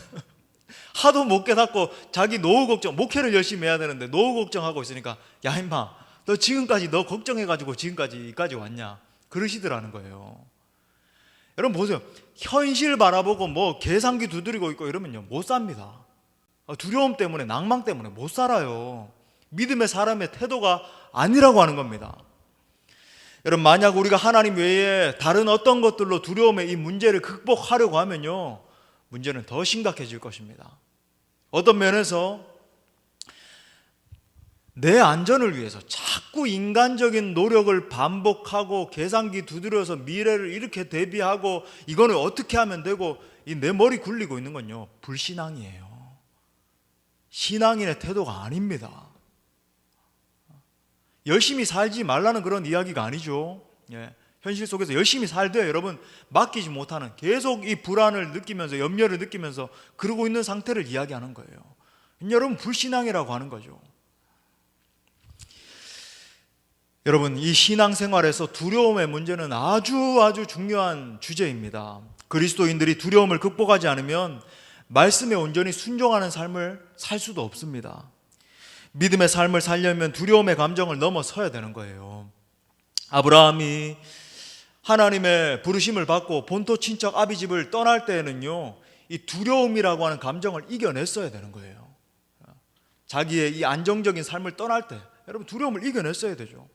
하도 못 깨닫고 자기 노후 걱정, 목회를 열심히 해야 되는데 노후 걱정하고 있으니까 야 임마, 너 지금까지 너 걱정해가지고 지금까지 왔냐? 그러시더라는 거예요. 여러분 보세요, 현실 바라보고 뭐 계산기 두드리고 있고 이러면요, 못 삽니다. 두려움 때문에, 낭망 때문에 못 살아요. 믿음의 사람의 태도가 아니라고 하는 겁니다. 여러분, 만약 우리가 하나님 외에 다른 어떤 것들로 두려움의 이 문제를 극복하려고 하면요, 문제는 더 심각해질 것입니다. 어떤 면에서 내 안전을 위해서 자꾸 인간적인 노력을 반복하고 계산기 두드려서 미래를 이렇게 대비하고 이거는 어떻게 하면 되고, 이 내 머리 굴리고 있는 건요, 불신앙이에요. 신앙인의 태도가 아닙니다. 열심히 살지 말라는 그런 이야기가 아니죠. 현실 속에서 열심히 살되 여러분 맡기지 못하는, 계속 이 불안을 느끼면서 염려를 느끼면서 그러고 있는 상태를 이야기하는 거예요. 여러분 불신앙이라고 하는 거죠. 여러분, 이 신앙생활에서 두려움의 문제는 아주 중요한 주제입니다. 그리스도인들이 두려움을 극복하지 않으면 말씀에 온전히 순종하는 삶을 살 수도 없습니다. 믿음의 삶을 살려면 두려움의 감정을 넘어서야 되는 거예요. 아브라함이 하나님의 부르심을 받고 본토 친척 아비 집을 떠날 때에는요, 이 두려움이라고 하는 감정을 이겨냈어야 되는 거예요. 자기의 이 안정적인 삶을 떠날 때 여러분 두려움을 이겨냈어야 되죠.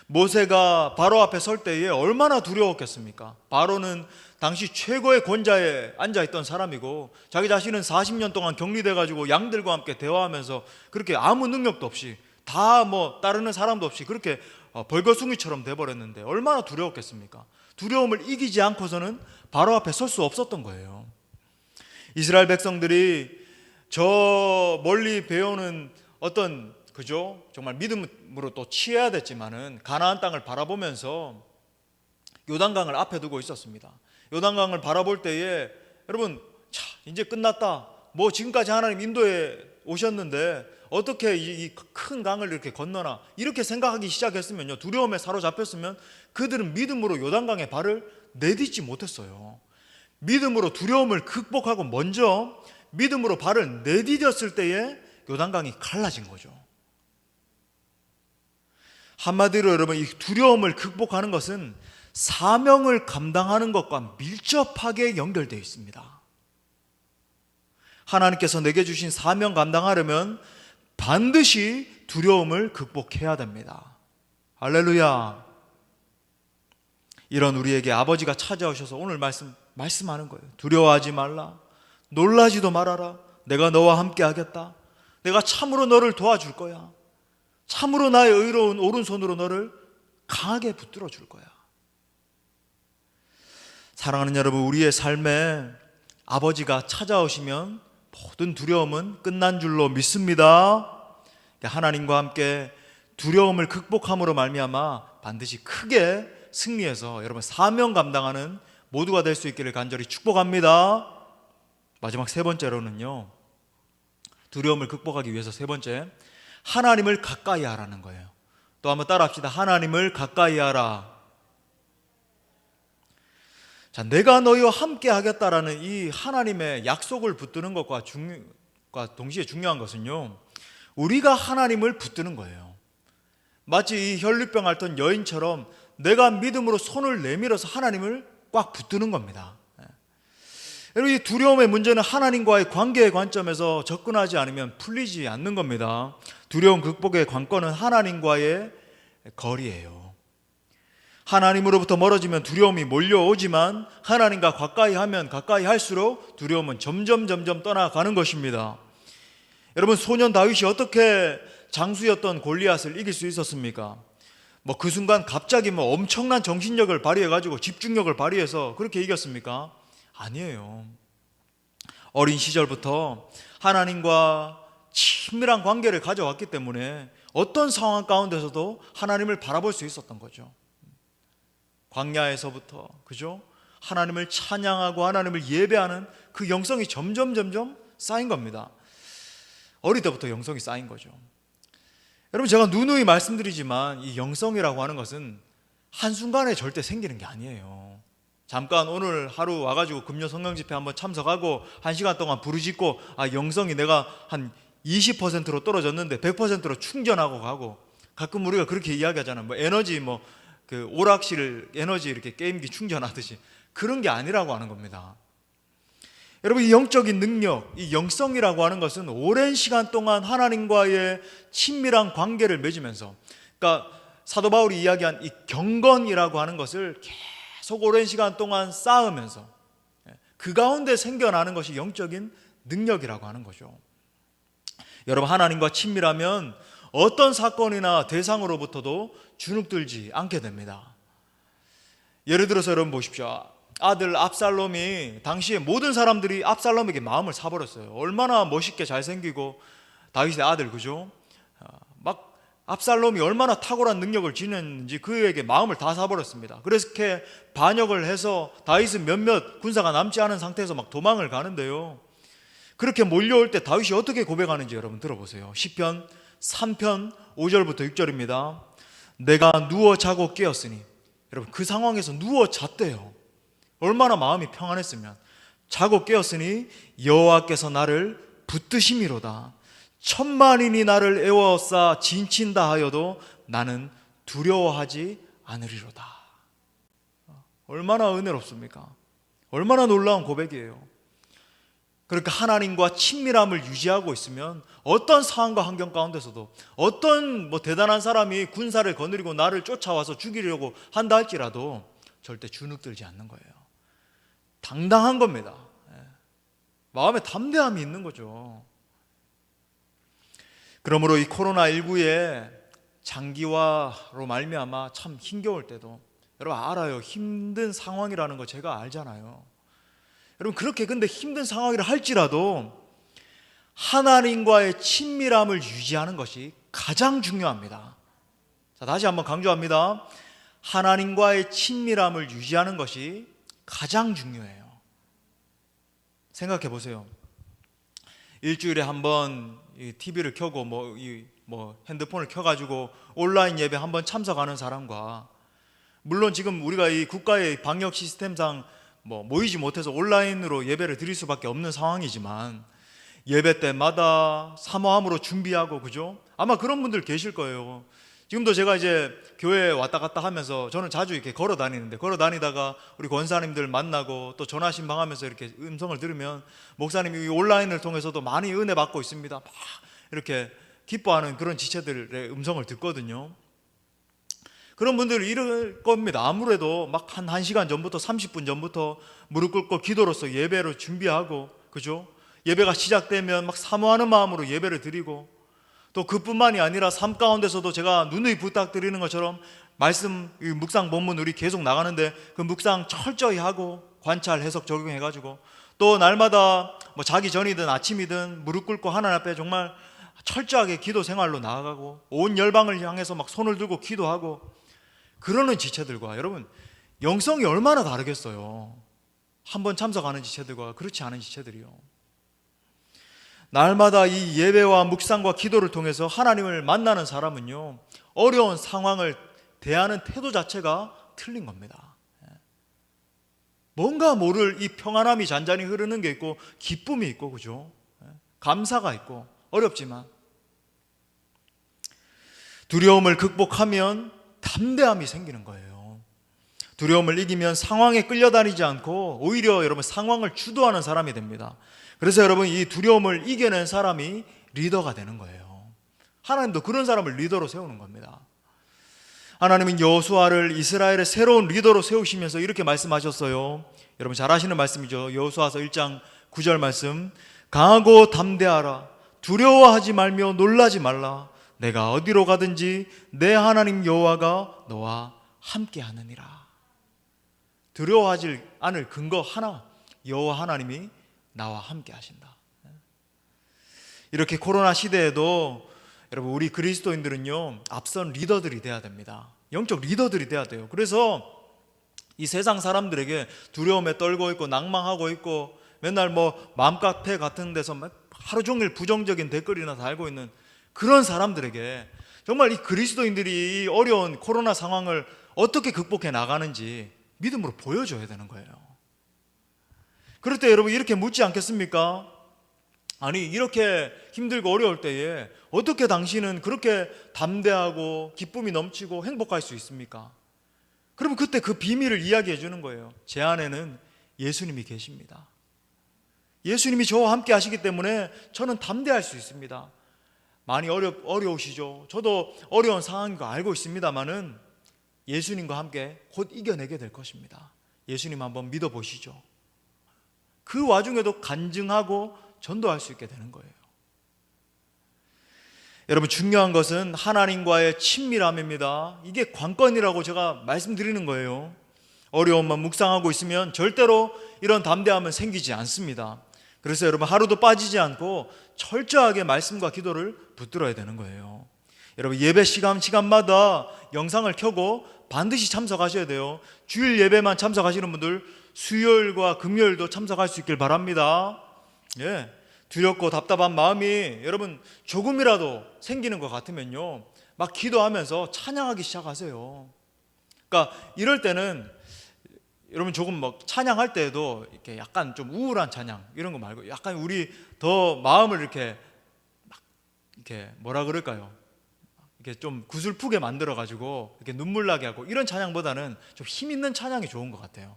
모세가 바로 앞에 설 때에 얼마나 두려웠겠습니까? 바로는 당시 최고의 권자에 앉아있던 사람이고 자기 자신은 40년 동안 격리돼가지고 양들과 함께 대화하면서 그렇게 아무 능력도 없이 다 뭐 따르는 사람도 없이 그렇게 벌거숭이처럼 돼버렸는데 얼마나 두려웠겠습니까? 두려움을 이기지 않고서는 바로 앞에 설 수 없었던 거예요. 이스라엘 백성들이 저 멀리 배우는 어떤 정말 믿음으로 또 취해야 됐지만은 가나안 땅을 바라보면서 요단강을 앞에 두고 있었습니다. 요단강을 바라볼 때에 여러분 이제 끝났다. 뭐 지금까지 하나님 인도에 오셨는데 어떻게 이 큰 강을 이렇게 건너나 이렇게 생각하기 시작했으면요, 두려움에 사로잡혔으면 그들은 믿음으로 요단강에 발을 내딛지 못했어요. 믿음으로 두려움을 극복하고 먼저 믿음으로 발을 내디뎠을 때에 요단강이 갈라진 거죠. 한마디로 여러분, 이 두려움을 극복하는 것은 사명을 감당하는 것과 밀접하게 연결되어 있습니다. 하나님께서 내게 주신 사명 감당하려면 반드시 두려움을 극복해야 됩니다. 할렐루야. 이런 우리에게 아버지가 찾아오셔서 오늘 말씀하는 거예요. 두려워하지 말라. 놀라지도 말아라. 내가 너와 함께 하겠다. 내가 참으로 너를 도와줄 거야. 참으로 나의 의로운 오른손으로 너를 강하게 붙들어 줄 거야. 사랑하는 여러분, 우리의 삶에 아버지가 찾아오시면 모든 두려움은 끝난 줄로 믿습니다. 하나님과 함께 두려움을 극복함으로 말미암아 반드시 크게 승리해서 여러분 사명 감당하는 모두가 될 수 있기를 간절히 축복합니다. 마지막 세 번째로는요, 두려움을 극복하기 위해서 세 번째, 하나님을 가까이 하라는 거예요. 또 한번 따라 합시다. 하나님을 가까이 하라. 자, 내가 너희와 함께 하겠다라는 이 하나님의 약속을 붙드는 것과 동시에 중요한 것은요, 우리가 하나님을 붙드는 거예요. 마치 이 혈루병 앓던 여인처럼 내가 믿음으로 손을 내밀어서 하나님을 꽉 붙드는 겁니다. 여러분, 이 두려움의 문제는 하나님과의 관계의 관점에서 접근하지 않으면 풀리지 않는 겁니다. 두려움 극복의 관건은 하나님과의 거리예요. 하나님으로부터 멀어지면 두려움이 몰려오지만 하나님과 가까이 하면 가까이 할수록 두려움은 점점 떠나가는 것입니다. 여러분, 소년 다윗이 어떻게 장수였던 골리앗을 이길 수 있었습니까? 그 순간 갑자기 엄청난 정신력을 발휘해가지고 집중력을 발휘해서 그렇게 이겼습니까? 아니에요. 어린 시절부터 하나님과 친밀한 관계를 가져왔기 때문에 어떤 상황 가운데서도 하나님을 바라볼 수 있었던 거죠. 광야에서부터, 그죠? 하나님을 찬양하고 하나님을 예배하는 그 영성이 점점 쌓인 겁니다. 어릴 때부터 영성이 쌓인 거죠. 여러분, 제가 누누이 말씀드리지만 이 영성이라고 하는 것은 한순간에 절대 생기는 게 아니에요. 잠깐 오늘 하루 와가지고 금요 성령 집회 한번 참석하고 1시간 동안 부르짖고 영성이 내가 한 20%로 떨어졌는데 100%로 충전하고 가고, 가끔 우리가 그렇게 이야기하잖아요. 에너지 그 오락실 에너지 이렇게 게임기 충전하듯이 그런 게 아니라고 하는 겁니다. 여러분, 이 영적인 능력, 이 영성이라고 하는 것은 오랜 시간 동안 하나님과의 친밀한 관계를 맺으면서, 그러니까 사도 바울이 이야기한 이 경건이라고 하는 것을 계속 오랜 시간 동안 쌓으면서 그 가운데 생겨나는 것이 영적인 능력이라고 하는 거죠. 여러분, 하나님과 친밀하면 어떤 사건이나 대상으로부터도 주눅들지 않게 됩니다. 예를 들어서 여러분 보십시오. 아들 압살롬이 당시에 모든 사람들이 압살롬에게 마음을 사버렸어요. 얼마나 멋있게 잘생기고 다윗의 아들, 그죠? 막 압살롬이 얼마나 탁월한 능력을 지녔는지 그에게 마음을 다 사버렸습니다. 그래서 이렇게 반역을 해서 다윗은 몇몇 군사가 남지 않은 상태에서 막 도망을 가는데요, 그렇게 몰려올 때 다윗이 어떻게 고백하는지 여러분 들어보세요. 시편 3편 5절부터 6절입니다. 내가 누워 자고 깨었으니, 여러분 그 상황에서 누워 잤대요. 얼마나 마음이 평안했으면. 자고 깨었으니 여호와께서 나를 붙드심이로다. 천만인이 나를 애워싸 진친다 하여도 나는 두려워하지 않으리로다. 얼마나 은혜롭습니까? 얼마나 놀라운 고백이에요. 그러니까 하나님과 친밀함을 유지하고 있으면 어떤 상황과 환경 가운데서도 어떤 대단한 사람이 군사를 거느리고 나를 쫓아와서 죽이려고 한다 할지라도 절대 주눅들지 않는 거예요. 당당한 겁니다. 마음에 담대함이 있는 거죠. 그러므로 이 코로나19의 장기화로 말미암아 참 힘겨울 때도, 여러분 알아요. 힘든 상황이라는 거 제가 알잖아요. 여러분, 그렇게 근데 힘든 상황이라 할지라도 하나님과의 친밀함을 유지하는 것이 가장 중요합니다. 자, 다시 한번 강조합니다. 하나님과의 친밀함을 유지하는 것이 가장 중요해요. 생각해 보세요. 일주일에 한번 TV를 켜고 핸드폰을 켜가지고 온라인 예배 한번 참석하는 사람과, 물론 지금 우리가 이 국가의 방역 시스템상 모이지 못해서 온라인으로 예배를 드릴 수밖에 없는 상황이지만 예배 때마다 사모함으로 준비하고, 그죠? 아마 그런 분들 계실 거예요. 지금도 제가 이제 교회에 왔다 갔다 하면서 저는 자주 이렇게 걸어 다니는데, 걸어 다니다가 우리 권사님들 만나고 또 전화 신방하면서 이렇게 음성을 들으면 목사님이 온라인을 통해서도 많이 은혜 받고 있습니다, 막 이렇게 기뻐하는 그런 지체들의 음성을 듣거든요. 그런 분들은 이럴 겁니다. 아무래도 막 한 1시간 전부터 30분 전부터 무릎 꿇고 기도로서 예배를 준비하고, 그죠? 예배가 시작되면 막 사모하는 마음으로 예배를 드리고, 또 그뿐만이 아니라 삶 가운데서도 제가 누누이 부탁드리는 것처럼 말씀, 묵상 본문 우리 계속 나가는데 그 묵상 철저히 하고 관찰, 해석, 적용해가지고 또 날마다 뭐 자기 전이든 아침이든 무릎 꿇고 하나님 앞에 정말 철저하게 기도 생활로 나아가고 온 열방을 향해서 막 손을 들고 기도하고 그러는 지체들과 여러분 영성이 얼마나 다르겠어요. 한번 참석하는 지체들과 그렇지 않은 지체들이요. 날마다 이 예배와 묵상과 기도를 통해서 하나님을 만나는 사람은요, 어려운 상황을 대하는 태도 자체가 틀린 겁니다. 뭔가 모를 이 평안함이 잔잔히 흐르는 게 있고 기쁨이 있고, 그죠? 감사가 있고 어렵지만 두려움을 극복하면 담대함이 생기는 거예요. 두려움을 이기면 상황에 끌려다니지 않고 오히려 여러분 상황을 주도하는 사람이 됩니다. 그래서 여러분 이 두려움을 이겨낸 사람이 리더가 되는 거예요. 하나님도 그런 사람을 리더로 세우는 겁니다. 하나님은 여호수아를 이스라엘의 새로운 리더로 세우시면서 이렇게 말씀하셨어요. 여러분 잘 아시는 말씀이죠. 여호수아서 1장 9절 말씀, 강하고 담대하라, 두려워하지 말며 놀라지 말라, 내가 어디로 가든지 내 하나님 여호와가 너와 함께 하느니라. 두려워하지 않을 근거 하나, 여호와 하나님이 나와 함께 하신다. 이렇게 코로나 시대에도 여러분 우리 그리스도인들은요 앞선 리더들이 돼야 됩니다. 영적 리더들이 돼야 돼요. 그래서 이 세상 사람들에게 두려움에 떨고 있고 낭망하고 있고 맨날 뭐 맘카페 같은 데서 하루 종일 부정적인 댓글이나 달고 있는 그런 사람들에게 정말 이 그리스도인들이 이 어려운 코로나 상황을 어떻게 극복해 나가는지 믿음으로 보여줘야 되는 거예요. 그럴 때 여러분 이렇게 묻지 않겠습니까? 아니 이렇게 힘들고 어려울 때에 어떻게 당신은 그렇게 담대하고 기쁨이 넘치고 행복할 수 있습니까? 그러면 그때 그 비밀을 이야기해 주는 거예요. 제 안에는 예수님이 계십니다. 예수님이 저와 함께 하시기 때문에 저는 담대할 수 있습니다. 많이 어려우시죠? 저도 어려운 상황인 거 알고 있습니다만은 예수님과 함께 곧 이겨내게 될 것입니다. 예수님 한번 믿어보시죠. 그 와중에도 간증하고 전도할 수 있게 되는 거예요. 여러분 중요한 것은 하나님과의 친밀함입니다. 이게 관건이라고 제가 말씀드리는 거예요. 어려움만 묵상하고 있으면 절대로 이런 담대함은 생기지 않습니다. 그래서 여러분 하루도 빠지지 않고 철저하게 말씀과 기도를 붙들어야 되는 거예요. 여러분 예배 시간마다 영상을 켜고 반드시 참석하셔야 돼요. 주일 예배만 참석하시는 분들 수요일과 금요일도 참석할 수 있길 바랍니다. 두렵고 답답한 마음이 여러분 조금이라도 생기는 것 같으면요 막 기도하면서 찬양하기 시작하세요. 그러니까 이럴 때는 여러분 조금 막 찬양할 때에도 이렇게 약간 좀 우울한 찬양 이런 거 말고 약간 우리 더 마음을 이렇게 막 이렇게 뭐라 그럴까요? 이렇게 좀 구슬프게 만들어 가지고 이렇게 눈물 나게 하고 이런 찬양보다는 좀 힘 있는 찬양이 좋은 것 같아요.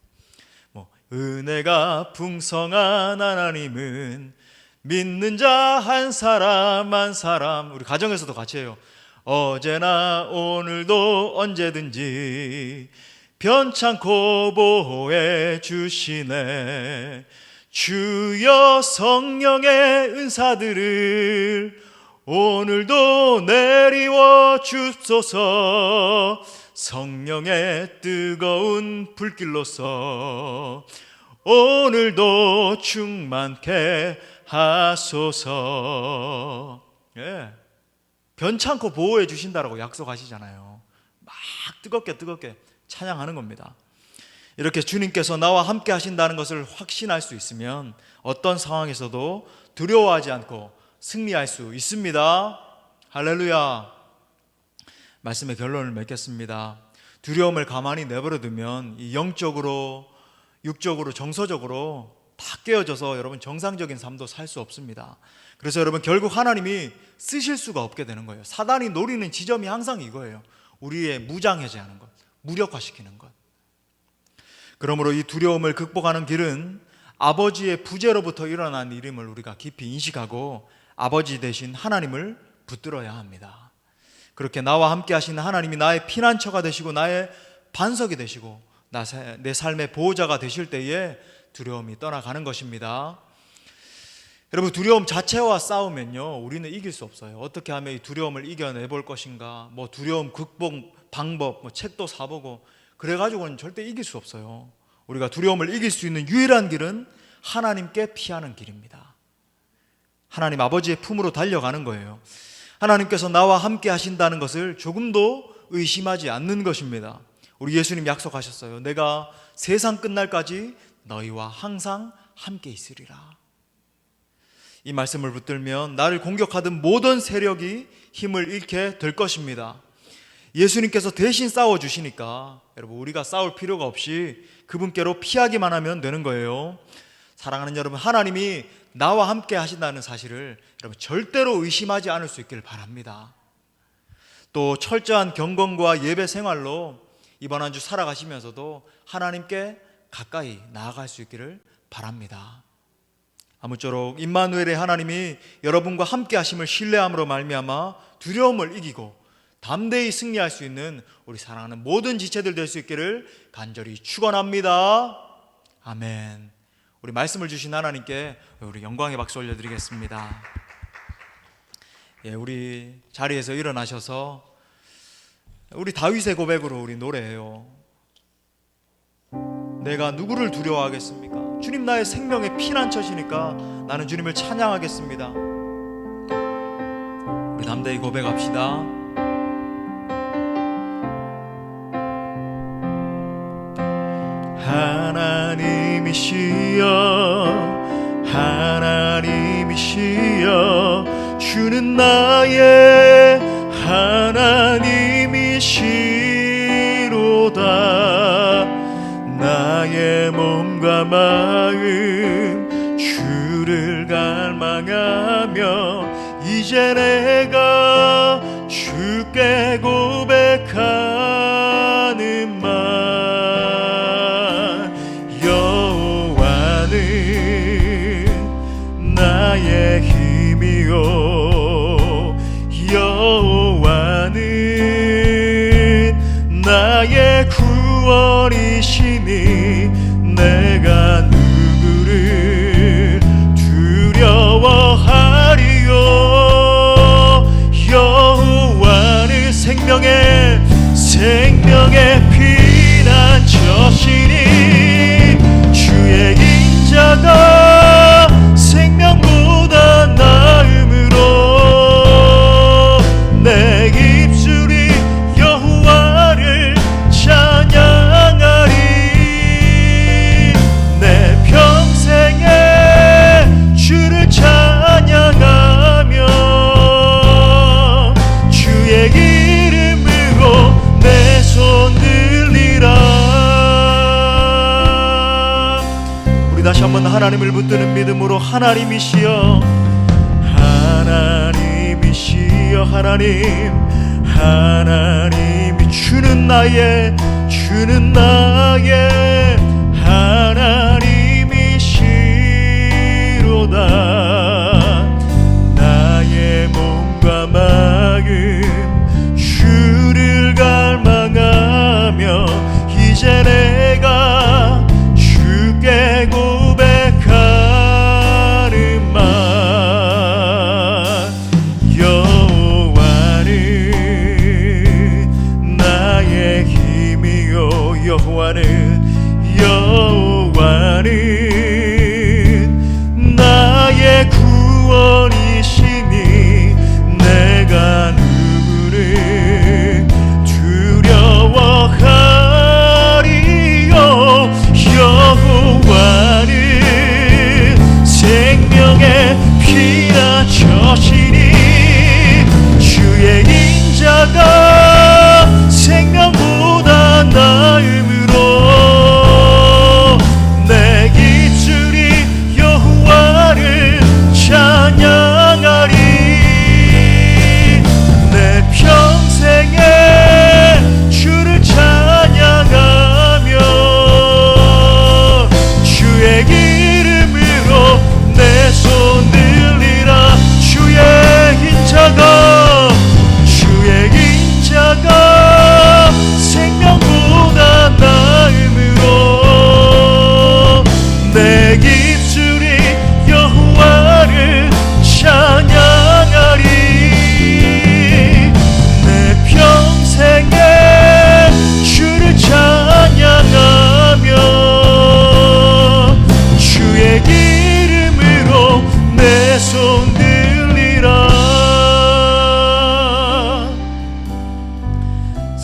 뭐 은혜가 풍성한 하나님은 믿는 자 한 사람 한 사람, 우리 가정에서도 같이 해요. 어제나 오늘도 언제든지 변찮고 보호해 주시네. 주여 성령의 은사들을 오늘도 내리워 주소서. 성령의 뜨거운 불길로서 오늘도 충만케 하소서. 변찮고 보호해 주신다라고 약속하시잖아요. 막 뜨겁게 찬양하는 겁니다. 이렇게 주님께서 나와 함께 하신다는 것을 확신할 수 있으면 어떤 상황에서도 두려워하지 않고 승리할 수 있습니다. 할렐루야. 말씀의 결론을 맺겠습니다. 두려움을 가만히 내버려 두면 이 영적으로 육적으로 정서적으로 다 깨어져서 여러분 정상적인 삶도 살 수 없습니다. 그래서 여러분, 결국 하나님이 쓰실 수가 없게 되는 거예요. 사단이 노리는 지점이 항상 이거예요. 우리의 무장해제하는 것, 무력화시키는 것. 그러므로 이 두려움을 극복하는 길은 아버지의 부재로부터 일어난 일임을 우리가 깊이 인식하고 아버지 되신 하나님을 붙들어야 합니다. 그렇게 나와 함께 하시는 하나님이 나의 피난처가 되시고 나의 반석이 되시고 내 삶의 보호자가 되실 때에 두려움이 떠나가는 것입니다. 여러분, 두려움 자체와 싸우면요, 우리는 이길 수 없어요. 어떻게 하면 이 두려움을 이겨내볼 것인가, 두려움 극복 방법, 책도 사보고 그래가지고는 절대 이길 수 없어요. 우리가 두려움을 이길 수 있는 유일한 길은 하나님께 피하는 길입니다. 하나님 아버지의 품으로 달려가는 거예요. 하나님께서 나와 함께 하신다는 것을 조금도 의심하지 않는 것입니다. 우리 예수님 약속하셨어요. 내가 세상 끝날까지 너희와 항상 함께 있으리라. 이 말씀을 붙들면 나를 공격하던 모든 세력이 힘을 잃게 될 것입니다. 예수님께서 대신 싸워주시니까 여러분, 우리가 싸울 필요가 없이 그분께로 피하기만 하면 되는 거예요. 사랑하는 여러분, 하나님이 나와 함께 하신다는 사실을 여러분 절대로 의심하지 않을 수 있기를 바랍니다. 또 철저한 경건과 예배 생활로 이번 한 주 살아가시면서도 하나님께 가까이 나아갈 수 있기를 바랍니다. 아무쪼록 임마누엘의 하나님이 여러분과 함께 하심을 신뢰함으로 말미암아 두려움을 이기고 담대히 승리할 수 있는 우리 사랑하는 모든 지체들 될 수 있기를 간절히 축원합니다. 아멘. 우리 말씀을 주신 하나님께 우리 영광의 박수 올려드리겠습니다. 우리 자리에서 일어나셔서 우리 다윗의 고백으로 우리 노래해요. 내가 누구를 두려워하겠습니까? 주님 나의 생명의 피난처시니까 나는 주님을 찬양하겠습니다. 우리 담대히 고백합시다. 하나님이시여 하나님이시여 주는 나의 하나님이시로다. 나의 몸과 마음 주를 갈망하며 이제 내가 주께 고백하는 말 여호와는 나의 힘이요 여호와는 나의 구원이시니 내가 누구를 두려워하리요. 여호와는 생명의 피난처시니 주의 인자가 생명보다 나음으로 내 입술이 여호와를 찬양하리. 내 평생에 주를 찬양하며 주의 이름으로 내 손 들리라. 우리 다시 한번 하나님을 붙드는 믿음으로 하나님이시여 하나님이시여 하나님이 주는 나의 하나님이시로다. 나의 몸과 마음 주를 갈망하며 이제 내가 주께 고백하는 말 여호와는 나의 힘이요 여호와는 나의 구원이시니 내가 누구를 두려워하리요. 여호와는 생명의 피난처시니 주의 인자가 생명보다 나음으로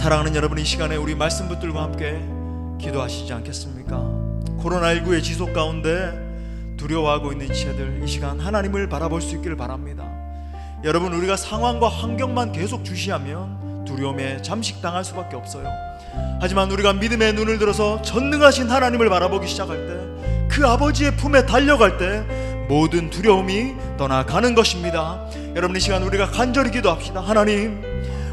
사랑하는 여러분, 이 시간에 우리 말씀 붙들과 함께 기도하시지 않겠습니까? 코로나19의 지속 가운데 두려워하고 있는 지체들, 이 시간 하나님을 바라볼 수 있기를 바랍니다. 여러분, 우리가 상황과 환경만 계속 주시하면 두려움에 잠식당할 수밖에 없어요. 하지만 우리가 믿음의 눈을 들어서 전능하신 하나님을 바라보기 시작할 때, 그 아버지의 품에 달려갈 때 모든 두려움이 떠나가는 것입니다. 여러분, 이 시간 우리가 간절히 기도합시다. 하나님,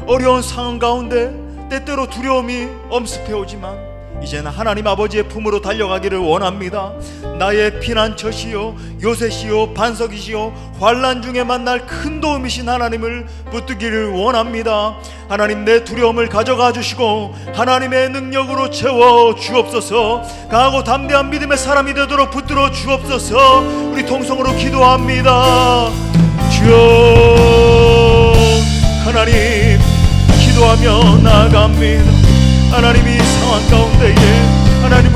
어려운 상황 가운데 때때로 두려움이 엄습해 오지만 이제는 하나님 아버지의 품으로 달려가기를 원합니다. 나의 피난처시요 요새시요 반석이시요 환난 중에 만날 큰 도움이신 하나님을 붙들기를 원합니다. 하나님, 내 두려움을 가져가 주시고 하나님의 능력으로 채워 주옵소서. 강하고 담대한 믿음의 사람이 되도록 붙들어 주옵소서. 우리 통성으로 기도합니다. 주여, 하나님, 기도하며 나아갑니다. 하나님이 상황 가운데에 하나님